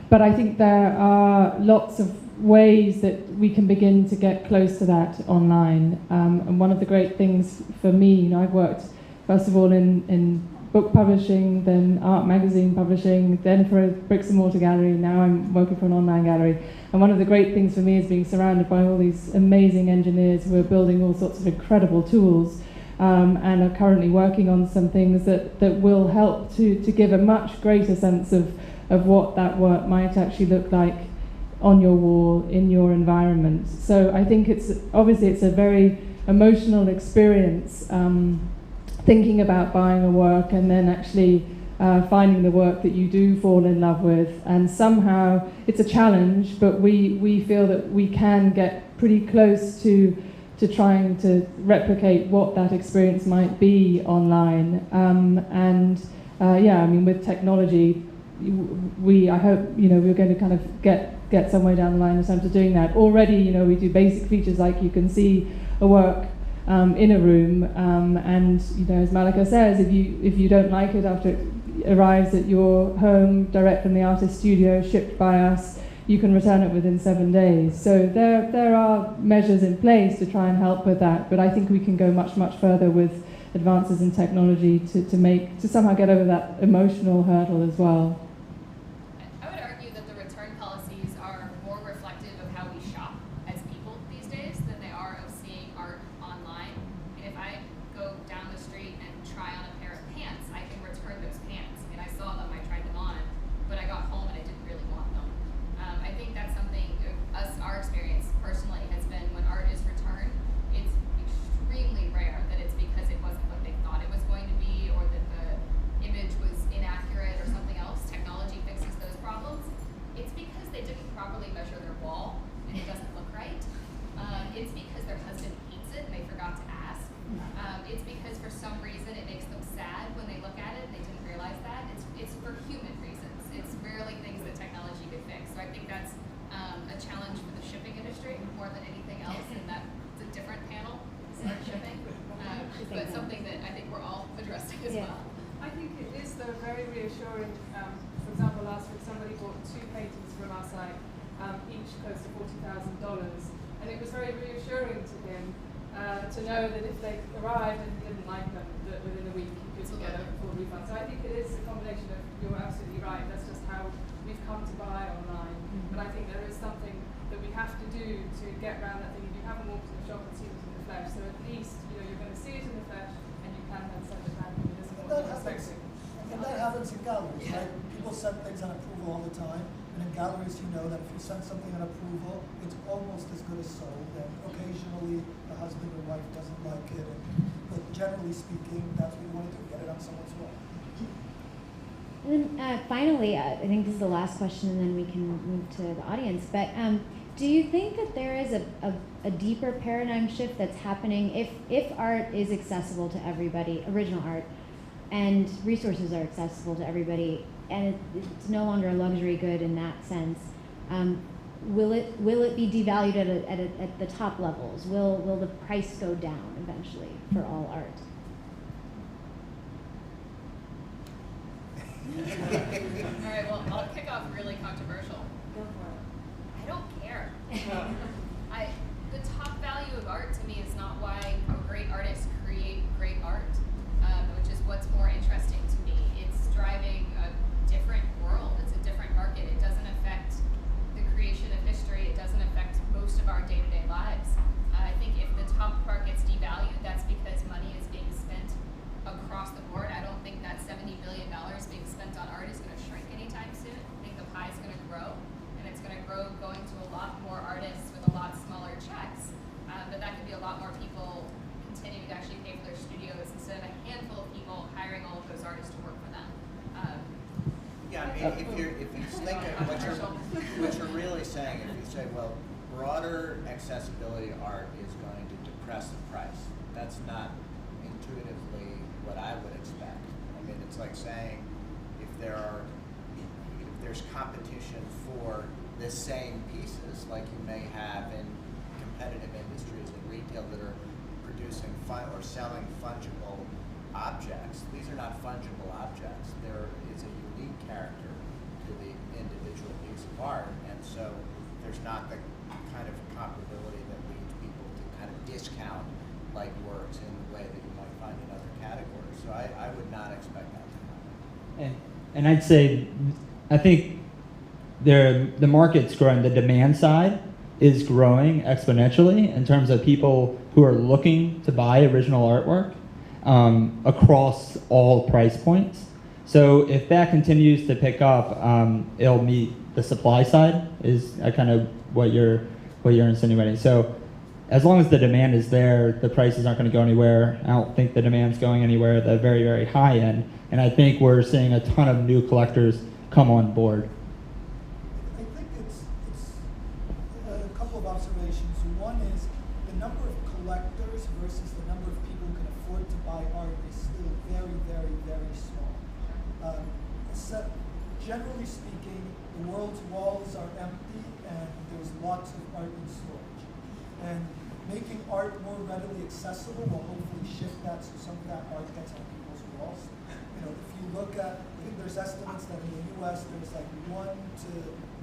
But I think there are lots of ways that we can begin to get close to that online. And one of the great things for me, I've worked first of all in book publishing, then art magazine publishing, then for a bricks and mortar gallery. Now I'm working for an online gallery. And one of the great things for me is being surrounded by all these amazing engineers who are building all sorts of incredible tools. And are currently working on some things that will help to give a much greater sense of what that work might actually look like on your wall, in your environment. So I think it's a very emotional experience, thinking about buying a work and then actually finding the work that you do fall in love with. And somehow it's a challenge, but we feel that we can get pretty close to trying to replicate what that experience might be online. With technology, I hope, we're going to kind of get some way down the line in terms of doing that. Already, we do basic features like you can see a work in a room, and as Mallika says, if you don't like it after it arrives at your home, direct from the artist studio, shipped by us, you can return it within 7 days. So there are measures in place to try and help with that, but I think we can go much, much further with advances in technology to somehow get over that emotional hurdle as well. I would argue that the return policies are more reflective of how we shop as people these days than they are of seeing art online. And if I go down the street and try on a pair of pants, I can return those pants. I mean, I saw them, I tried them on, but I got home and I didn't really want them. I think that's something, our experience personally has been when art is returned, it's extremely rare that it's because it wasn't what they thought it was going to be or that the image was inaccurate or something else. Technology fixes those problems. It's because they didn't properly measure their wall and it doesn't look right. It's because their husband hates it and they forgot to ask. It's because for some reason it makes them sad when they look at it and they didn't realize that. It's for human reasons. It's rarely things that technology could fix. So I think that's a challenge for the shipping industry more than anything else, and that's a different panel, smart shipping, but something that I think we're all addressing as well. I think it is, though, very reassuring. For example, last week somebody bought 2 paintings from our site, each close to $40,000. And it was very reassuring to him to know that if they arrived and he didn't like them, that within a week he could get a full refund. So I think it is a combination of, you're absolutely right, that's just how we've come to buy online. But I think there is something that we have to do to get around that thing. If you haven't walked in the shop and seen it in the flesh, so at least you're going to see it in the flesh and you can then send it back if it isn't what you're expecting. And that happens in galleries, right? People send things on approval all the time, and in galleries you know that if you send something on approval, it's almost as good as sold, and occasionally the husband or wife doesn't like it, but generally speaking, that's what you want to do, get it on someone's wall. And then finally, I think this is the last question, and then we can move to the audience. But do you think that there is a deeper paradigm shift that's happening if art is accessible to everybody, original art, and resources are accessible to everybody, and it's no longer a luxury good in that sense? Will it be devalued at the top levels? Will the price go down eventually for all art? All right, well, I'll kick off really controversial. Go for it. I don't care. The top value of art to me is not why great artists create great art, which is what's more interesting to me. It's driving a different world. It's a different market. It doesn't affect the creation of history. It doesn't affect most of our day-to-day lives. I think if the top part gets devalued, that's because money is being spent across the board. I don't think that $70 billion being spent on art is going to shrink anytime soon. I think the pie is going to grow, and it's going to grow going to a lot more artists with a lot smaller checks. But that could be a lot more people continuing to actually pay for their studios instead of a handful of people hiring all of those artists to work for them. Yeah, I mean, if you think of what you're really saying, if you say, well, broader accessibility art is going to depress the price, that's not intuitively what I would expect. I mean, it's like saying if there's competition for the same pieces, like you may have in competitive industries and retail that are producing or selling fungible objects. These are not fungible objects. There is a unique character to the individual piece of art, and so there's not the kind of comparability that leads people to kind of discount like works in the way that you might find in other categories. So I would not expect that to happen. And I'd say, I think the market's growing. The demand side is growing exponentially in terms of people who are looking to buy original artwork across all price points. So if that continues to pick up, it'll meet the supply side is kind of what you're insinuating. So as long as the demand is there, the prices aren't going to go anywhere. I don't think the demand's going anywhere at the very, very high end. And I think we're seeing a ton of new collectors come on board. I think it's a couple of observations. One is the number of collectors versus the number of people who can afford to buy art is still very, very, very small. Generally speaking, the world's walls are empty and there's lots of art in storage. And making art more readily accessible will hopefully shift that so some of that art gets on people's walls. You know, if you look at, I think there's estimates that in the US there's like 1 to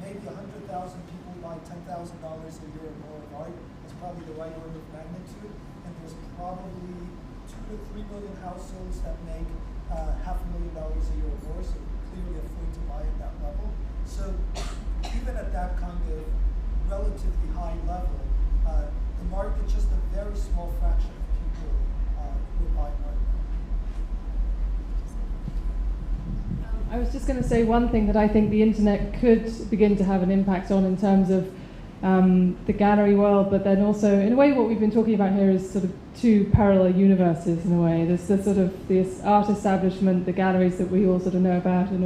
maybe 100,000 people buy $10,000 a year or more of art. That's probably the right order of magnitude. And there's probably 2 to 3 million households that make $500,000 a year or more, so clearly afford to buy at that level. So even at that kind of relatively high level, the market, just a very small fraction of people will buy art. I was just going to say one thing that I think the internet could begin to have an impact on in terms of the gallery world, but then also, in a way, what we've been talking about here is sort of two parallel universes in a way. There's the sort of this art establishment, the galleries that we all sort of know about, and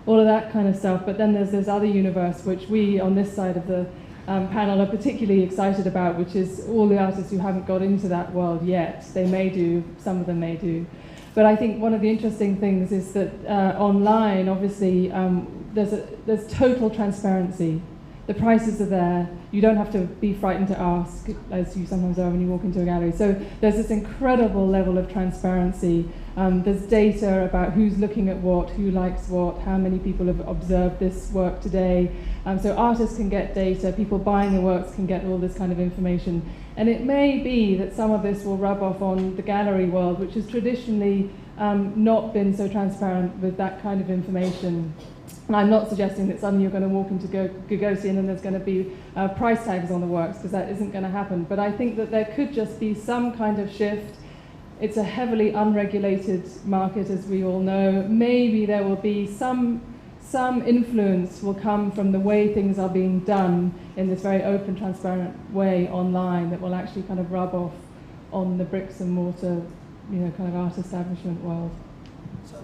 all of that kind of stuff. But then there's this other universe which we on this side of the panel are particularly excited about, which is all the artists who haven't got into that world yet. They may do, some of them may do. But I think one of the interesting things is that online, obviously, there's total transparency. The prices are there. You don't have to be frightened to ask, as you sometimes are when you walk into a gallery. So there's this incredible level of transparency. There's data about who's looking at what, who likes what, how many people have observed this work today. So artists can get data, people buying the works can get all this kind of information. And it may be that some of this will rub off on the gallery world, which has traditionally not been so transparent with that kind of information. And I'm not suggesting that suddenly you're going to walk into Gagosian and then there's going to be price tags on the works, because that isn't going to happen. But I think that there could just be some kind of shift. It's a heavily unregulated market, as we all know. Maybe there will be some influence will come from the way things are being done in this very open, transparent way online that will actually kind of rub off on the bricks and mortar, kind of art establishment world. So,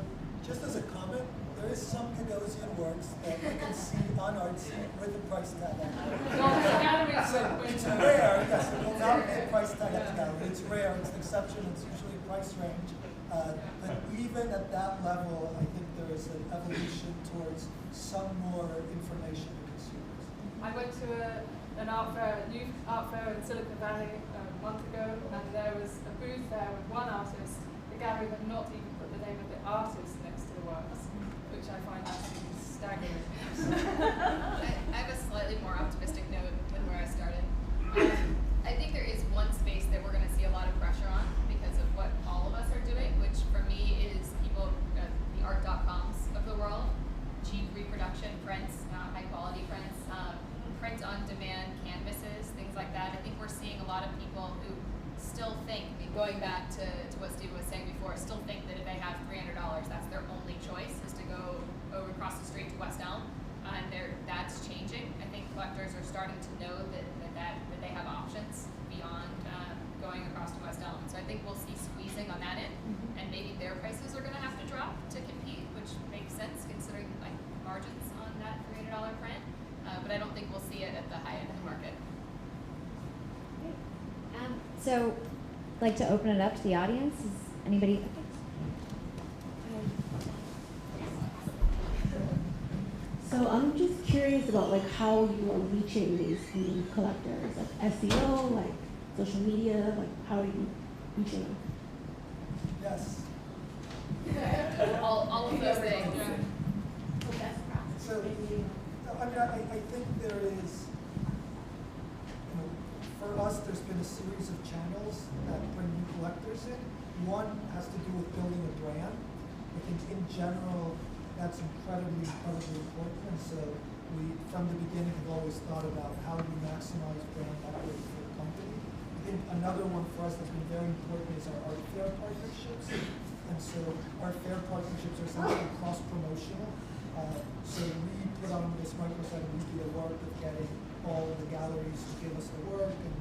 just as a comment, there is some Gagosian works that you can see on Artsy with a price tag on it. So it's rare, yes, it will not be a price tag at the gallery. It's rare, it's an exception, it's usually a price range. But even at that level, I think there is an evolution towards some more information to consumers. I went to an art fair, a new art fair in Silicon Valley a month ago, and there was a booth there with one artist. The gallery had not even put the name of the artist next to the works, which I find absolutely staggering. I have a slightly more optimistic note than where I started. I think there is one space that we're going to see a lot of pressure on because of what all of us are doing, which for me is people, the art.coms of the world, cheap reproduction prints, high quality prints, print on demand canvases, things like that. I think we're seeing a lot of people who still think, going back to what Stephen was saying before, still think that if they have $300, that's their only choice, is to go over across the street to West Elm. And that's changing. I think collectors are starting to know that they have options beyond going across to West Elm. So I think we'll see squeezing on that end, and maybe their prices are going to have to drop to compete, which makes sense considering like margins on that $300 print. But I don't think we'll see it at the high end of the market. So, I'd like to open it up to the audience. Is anybody? So I'm just curious about like how you are reaching these new collectors, like SEO, like social media, like how are you reaching them? Yes. all of those things. So, I think there is, for us, there's been a series of channels that bring new collectors in. One has to do with building a brand. I think in general, that's incredibly important. And so we, from the beginning, have always thought about how do we maximize brand equity for the company. I think another one for us that's been very important is our art fair partnerships. And so our fair partnerships are essentially cross-promotional. So we put on this microsite and we do the work of getting all the galleries to give us the work, and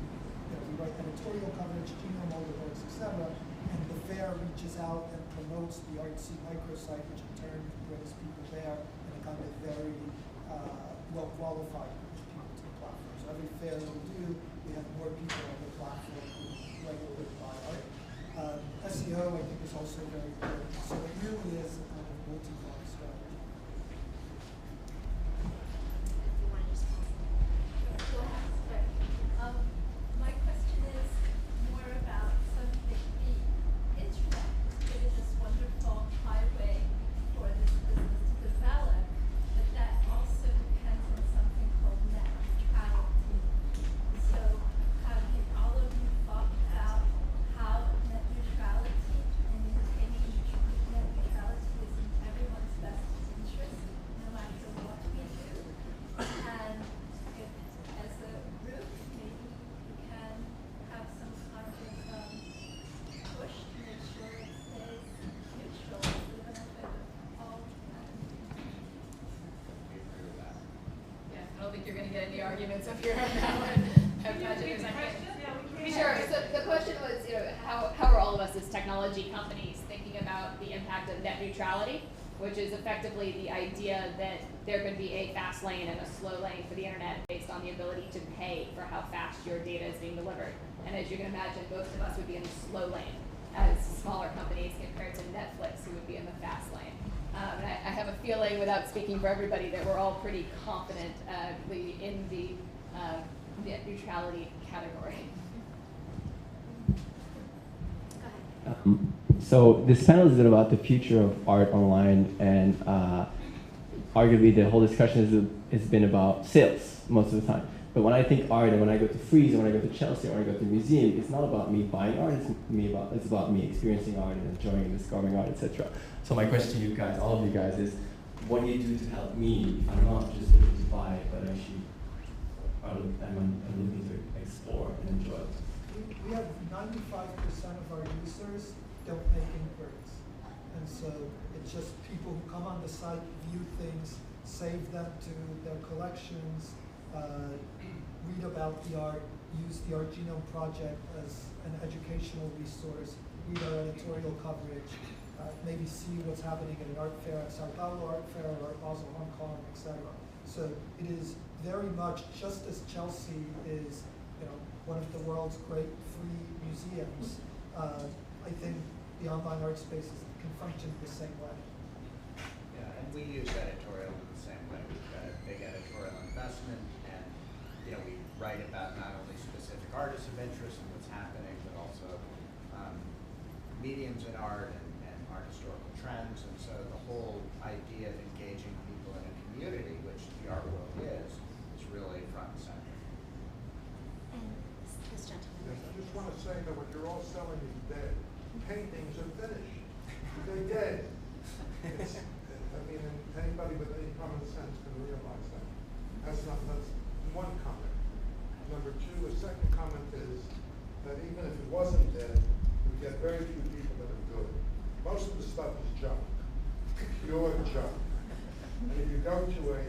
we write editorial coverage, email all the works, etc. And the fair reaches out and promotes the Artsy microsite, which in turn brings people there and a kind of very well-qualified people to the platform. So every fair we do, we have more people on the platform who regularly buy art. SEO, I think, is also very important. So it really is a kind of multi-pronged strategy. My question is more about something. The internet has created this wonderful highway for this business to develop, but that also depends on something called net neutrality. So have all of you thought about how net neutrality and maintaining net neutrality is in everyone's best interest, no matter what we do? And if, as a group, maybe we can have some kind of push to make sure it stays neutral for the benefit of all humanity. Yeah, I don't think you're going to get any arguments up here on that one. Sure. So the question was, how are all of us as technology companies thinking about the impact of net neutrality, which is effectively the idea that there could be a fast lane and a slow lane for the internet based on the ability to pay for how fast your data is being delivered. And as you can imagine, most of us would be in the slow lane as smaller companies compared to Netflix, who would be in the fast lane. And I have a feeling feeling, without speaking for everybody, that we're all pretty confident in the net neutrality category. So this panel is about the future of art online, and arguably the whole discussion has been about sales most of the time. But when I think art, and when I go to Frieze, and when I go to Chelsea, or when I go to the museum, it's not about me buying art, it's about me experiencing art and enjoying and discovering art, etc. So my question to you guys, all of you guys, is what do you do to help me if I'm not just looking to buy, but actually I'm looking to explore and enjoy? We have 95% of our users don't make inquiries. And so it's just people who come on the site, view things, save them to their collections, read about the art, use the Art Genome Project as an educational resource, read our editorial coverage, maybe see what's happening at an art fair at Sao Paulo Art Fair or Basel, Hong Kong, etc. So it is very much, just as Chelsea is, one of the world's great free museums, I think the online art spaces can function the same way. Yeah, and we use editorial in the same way. We've got a big editorial investment, and we write about not only specific artists of interest and what's happening, but also mediums in art and art historical trends. And so the whole idea of engaging people in a community, which the art world is really front and center. And this gentleman. I just want to say that what you're all selling is dead. Paintings are finished. They're dead. Anybody with any common sense can realize that. That's one comment. Number two, the second comment is that even if it wasn't dead, we get very few people that are good. Most of the stuff is junk, pure junk. And if you go to a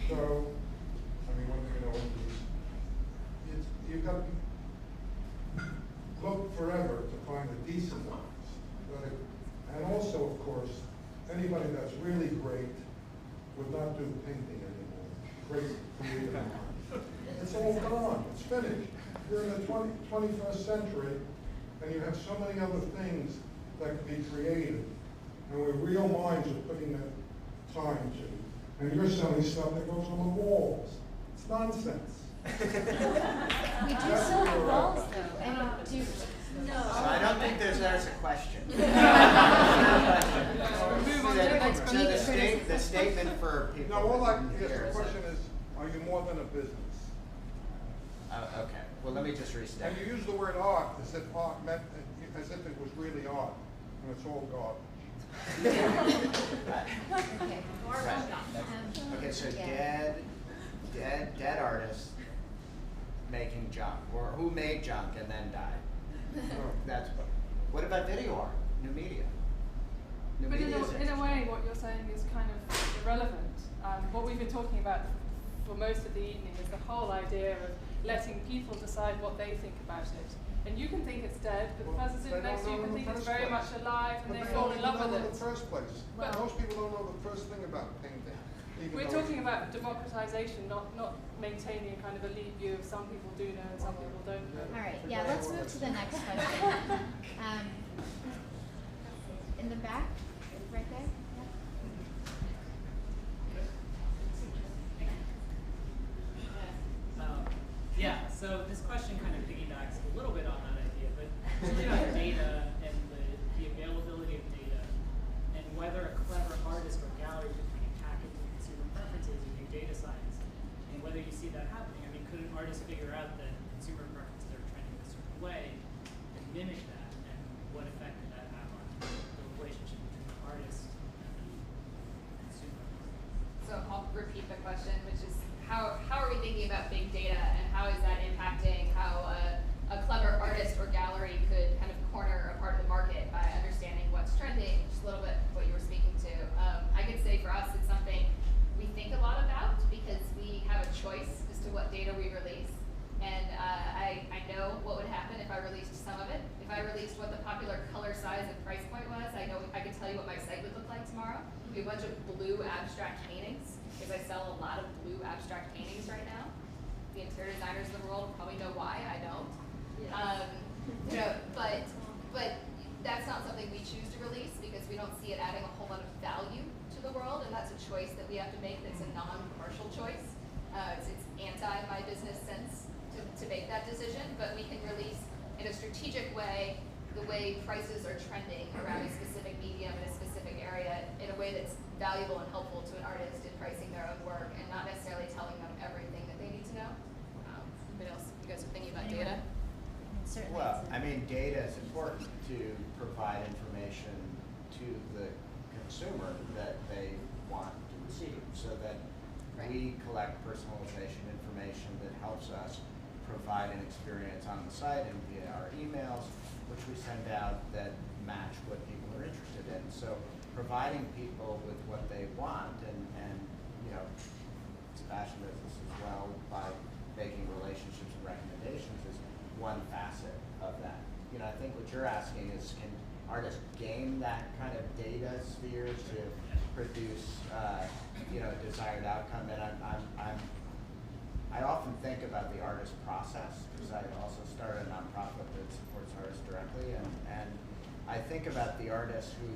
show, you've got to look forever to find a decent ones. And also, of course, anybody that's really great would not do painting anymore. Great creative mind. It's all gone. It's finished. You're in the 21st century, and you have so many other things that can be created, and where real minds are putting that time to. And you're selling stuff that goes on the walls. It's nonsense. We do still have walls, though. And So I don't think there's a question. So the statement for people. No, all I guess the question is, are you more than a business? Okay. Well, let me just restate. And you use the word art as if art meant, as if it was really art, and it's all garbage. Okay. Right. Okay. So dead artists making junk, or who made junk and then died. That's what about video art, new media? But in a way, what you're saying is kind of irrelevant. What we've been talking about for most of the evening is the whole idea of letting people decide what they think about it. And you can think it's dead, but the person sitting next to you can think it's very much alive, and they fall in love with it. In the first place. But most people don't know the first thing about painting. We're talking about democratization, not maintaining kind of elite view of some people do know and some people don't know. All right, yeah, let's move to the next question. In the back, right there. Yeah, so this question kind of piggybacks a little bit on that idea, but it's really about data and the availability of data, and whether a clever artist or gallery could kind of hack into consumer preferences using data science, and whether you see that happening. I mean, could an artist figure out that consumer preferences are trending a certain way and mimic that, and what effect could that have on the relationship between the artist and the consumer? So I'll repeat the question, which is how are we thinking about big data, and how is that impacting how a clever artist or gallery could kind of corner a part of the market by understanding what's trending, just a little bit what you were speaking to. I could say for us it's something we think a lot about because we have a choice as to what data we release. And I know what would happen if I released some of it. If I released what the popular color size and price point was, I know I could tell you what my site would look like tomorrow. It'd be a bunch of blue abstract paintings, because I sell a lot of blue abstract paintings right now. The interior designers of the world probably know why, I don't. But that's not something we choose to release because we don't see it adding a whole lot of value to the world, and that's choice that we have to make that's a non-commercial choice. It's anti my business sense to make that decision, but we can release in a strategic way the way prices are trending around a specific medium in a specific area in a way that's valuable and helpful to an artist in pricing their own work and not necessarily telling them everything that they need to know. What else you guys are thinking about data? Well, I mean, data is important to provide information to the consumer that they want to receive, so that we collect personalization information that helps us provide an experience on the site and via our emails, which we send out that match what people are interested in. So providing people with what they want and you know, it's a fashion business as well, by making relationships and recommendations is one facet of that. You know, I think what you're asking is, can artists game that kind of data sphere to produce, you know, a desired outcome? And I often think about the artist process, because I also started a nonprofit that supports artists directly, and I think about the artist who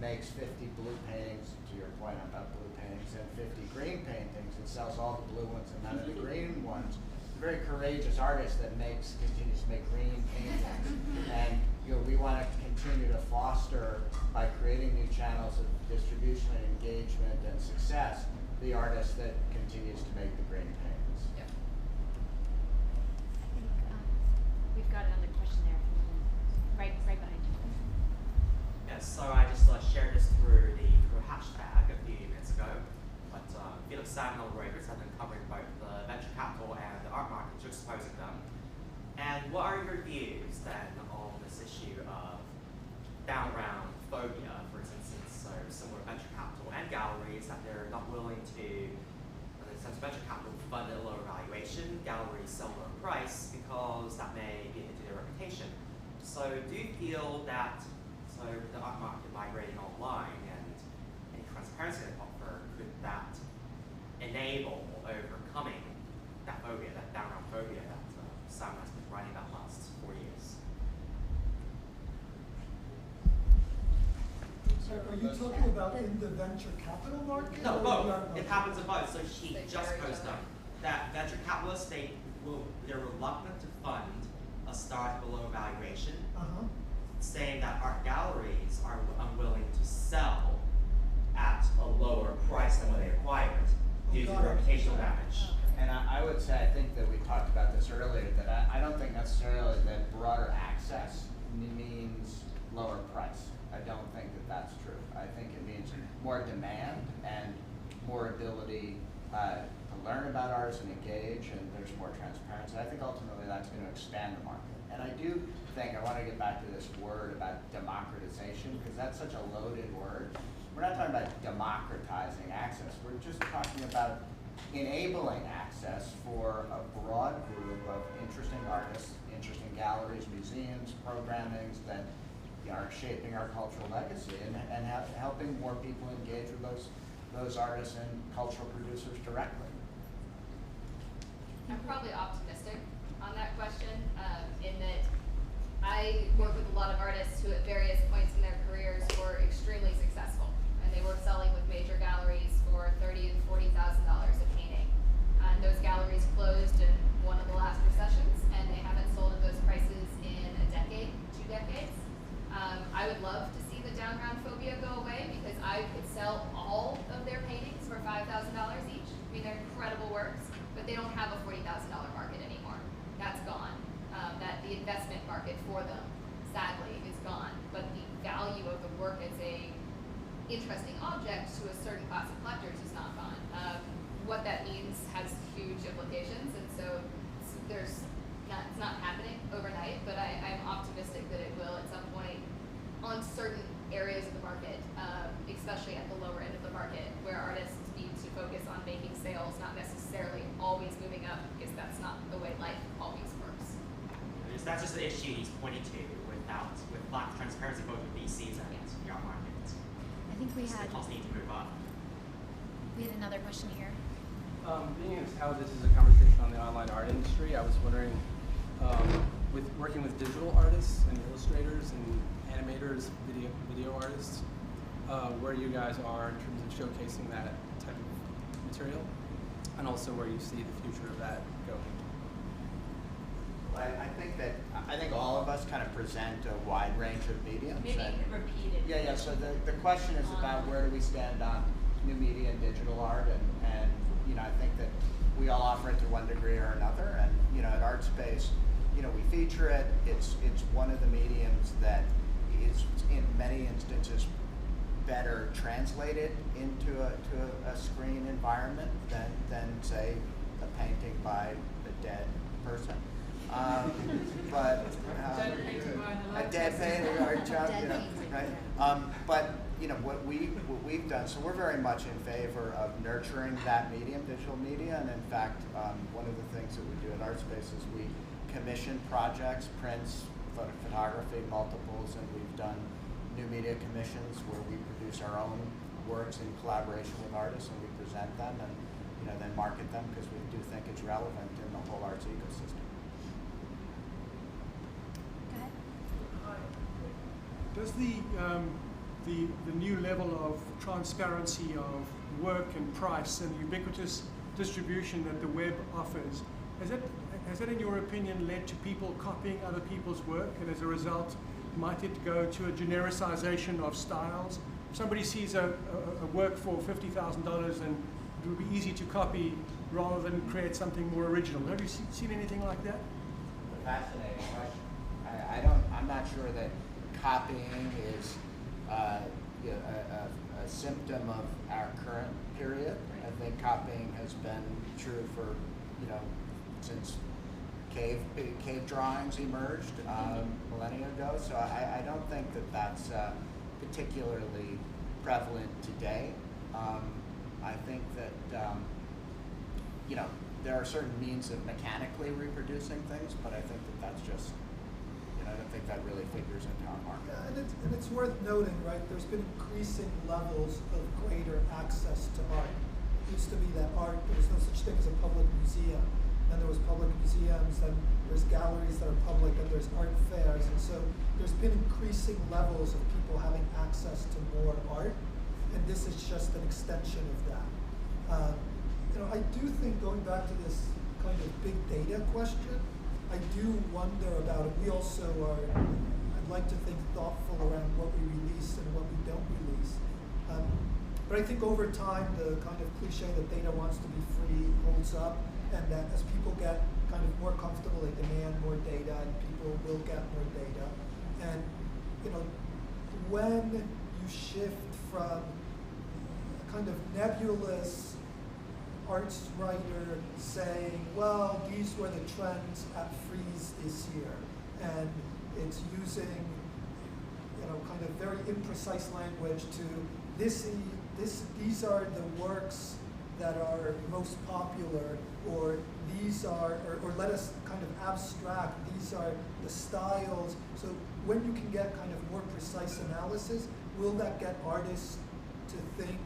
makes 50 blue paintings, to your point about blue paintings, and 50 green paintings, and sells all the blue ones and none of the green ones. Very courageous artist that continues to make green paintings, and you know, we want to continue to foster, by creating new channels of distribution and engagement and success, the artist that continues to make the green paintings. I think we've got another question there, right behind you. Yes, so I just shared this through the hashtag a few minutes ago. But Felix Salmon and Reuters have been covering both the venture capital and the art market, exposing them. And what are your views then on this issue of down round phobia, for instance, so similar venture capital and galleries, that they're not willing to, in the sense of venture capital, fund at a lower valuation, galleries sell lower price because that may get into their reputation. So do you feel that, so with the art market migrating online and any transparency they offer, could that enable overcoming that phobia, that down-round phobia that Sam has been writing about last 4 years? So are you talking about in the venture capital market? No, both. It happens in both. So she just posted that venture capitalists, they're reluctant to fund a start below valuation, saying that art galleries are unwilling to sell at a lower price than what they acquired due to reputational damage. And I would say, I think that we talked about this earlier, that I don't think necessarily that broader access means lower price. I don't think that that's true. I think it means more demand and more ability to learn about artists and engage, and there's more transparency. I think ultimately that's going to expand the market. And I do think, I want to get back to this word about democratization, because that's such a loaded word. We're not talking about democratizing access. We're just talking about enabling access for a broad group of interesting artists, interesting galleries, museums, programmings that are shaping our cultural legacy, and helping more people engage with those artists and cultural producers directly. I'm probably optimistic on that question, in that I work with a lot of artists who at various points in their careers were extremely successful, and they were selling with major galleries for $30,000 and $40,000 a painting. And those galleries closed in one of the last recessions, and they haven't sold at those prices in a decade, 2 decades. I would love to see the down round phobia go away, because I could sell all of their paintings for $5,000 each. I mean, they're incredible works, but they don't have a $40,000 market anymore. That's gone. The investment market for them, sadly, is gone. But the value of the work as a interesting object to a certain class of collectors is not gone. What that means has huge implications, and so it's not happening overnight, but I'm optimistic that it will at some point on certain areas of the market, especially at the lower end of the market, where artists need to focus on making sales, not necessarily always moving up, because that's not the way life always works. That's just the issue he's pointing to with lack of transparency both with VCs and the art market. I think we had. The costs need to move up. We had another question here. Being as how this is a conversation on the online art industry, I was wondering, with working with digital artists and illustrators and animators, video artists, where you guys are in terms of showcasing that type of material, and also where you see the future of that going. I think all of us kind of present a wide range of mediums. Maybe you could repeat it. Yeah. So the question is about where do we stand on new media and digital art, and I think that we all offer it to one degree or another, and at ArtSpace, we feature it. It's one of the mediums that is in many instances better translated into a screen environment than say a painting by a dead person. But a dead painting or job, right? But what we've done. So we're very much in favor of nurturing that medium, digital media, and in fact, one of the things that we do at ArtSpace is we commission projects, prints, photography, multiples, and we've done new media commissions where we produce our own works in collaboration with artists, and we present them and then market them because we do think it's relevant in the whole arts ecosystem. Does the new level of transparency of work and price and ubiquitous distribution that the web offers, has that in your opinion led to people copying other people's work, and as a result might it go to a genericization of styles? If somebody sees a work for $50,000 and it would be easy to copy rather than create something more original. Have you seen anything like that? Fascinating question. I'm not sure that copying is a symptom of our current period. I think copying has been true for since cave drawings emerged millennia ago. So I don't think that that's particularly prevalent today. I think that there are certain means of mechanically reproducing things, but I think that that's just I don't think that really figures into our market. Yeah, and it's worth noting, right? There's been increasing levels of greater access to art. It used to be that art, there was no such thing as a public museum. And there was public museums, and there's galleries that are public, and there's art fairs. And so there's been increasing levels of people having access to more art, and this is just an extension of that. I do think, going back to this kind of big data question, I do wonder about it. We also are, I'd like to think, thoughtful around what we release and what we don't release. But I think over time, the kind of cliche that data wants to be free holds up, and that as people get kind of more comfortable, they demand more data, and people will get more data. And when you shift from a kind of nebulous arts writer saying, well, these were the trends at Frieze this year, and it's using kind of very imprecise language to these are the works that are most popular, or these are, or let us kind of abstract, these are the styles. So when you can get kind of more precise analysis, will that get artists to think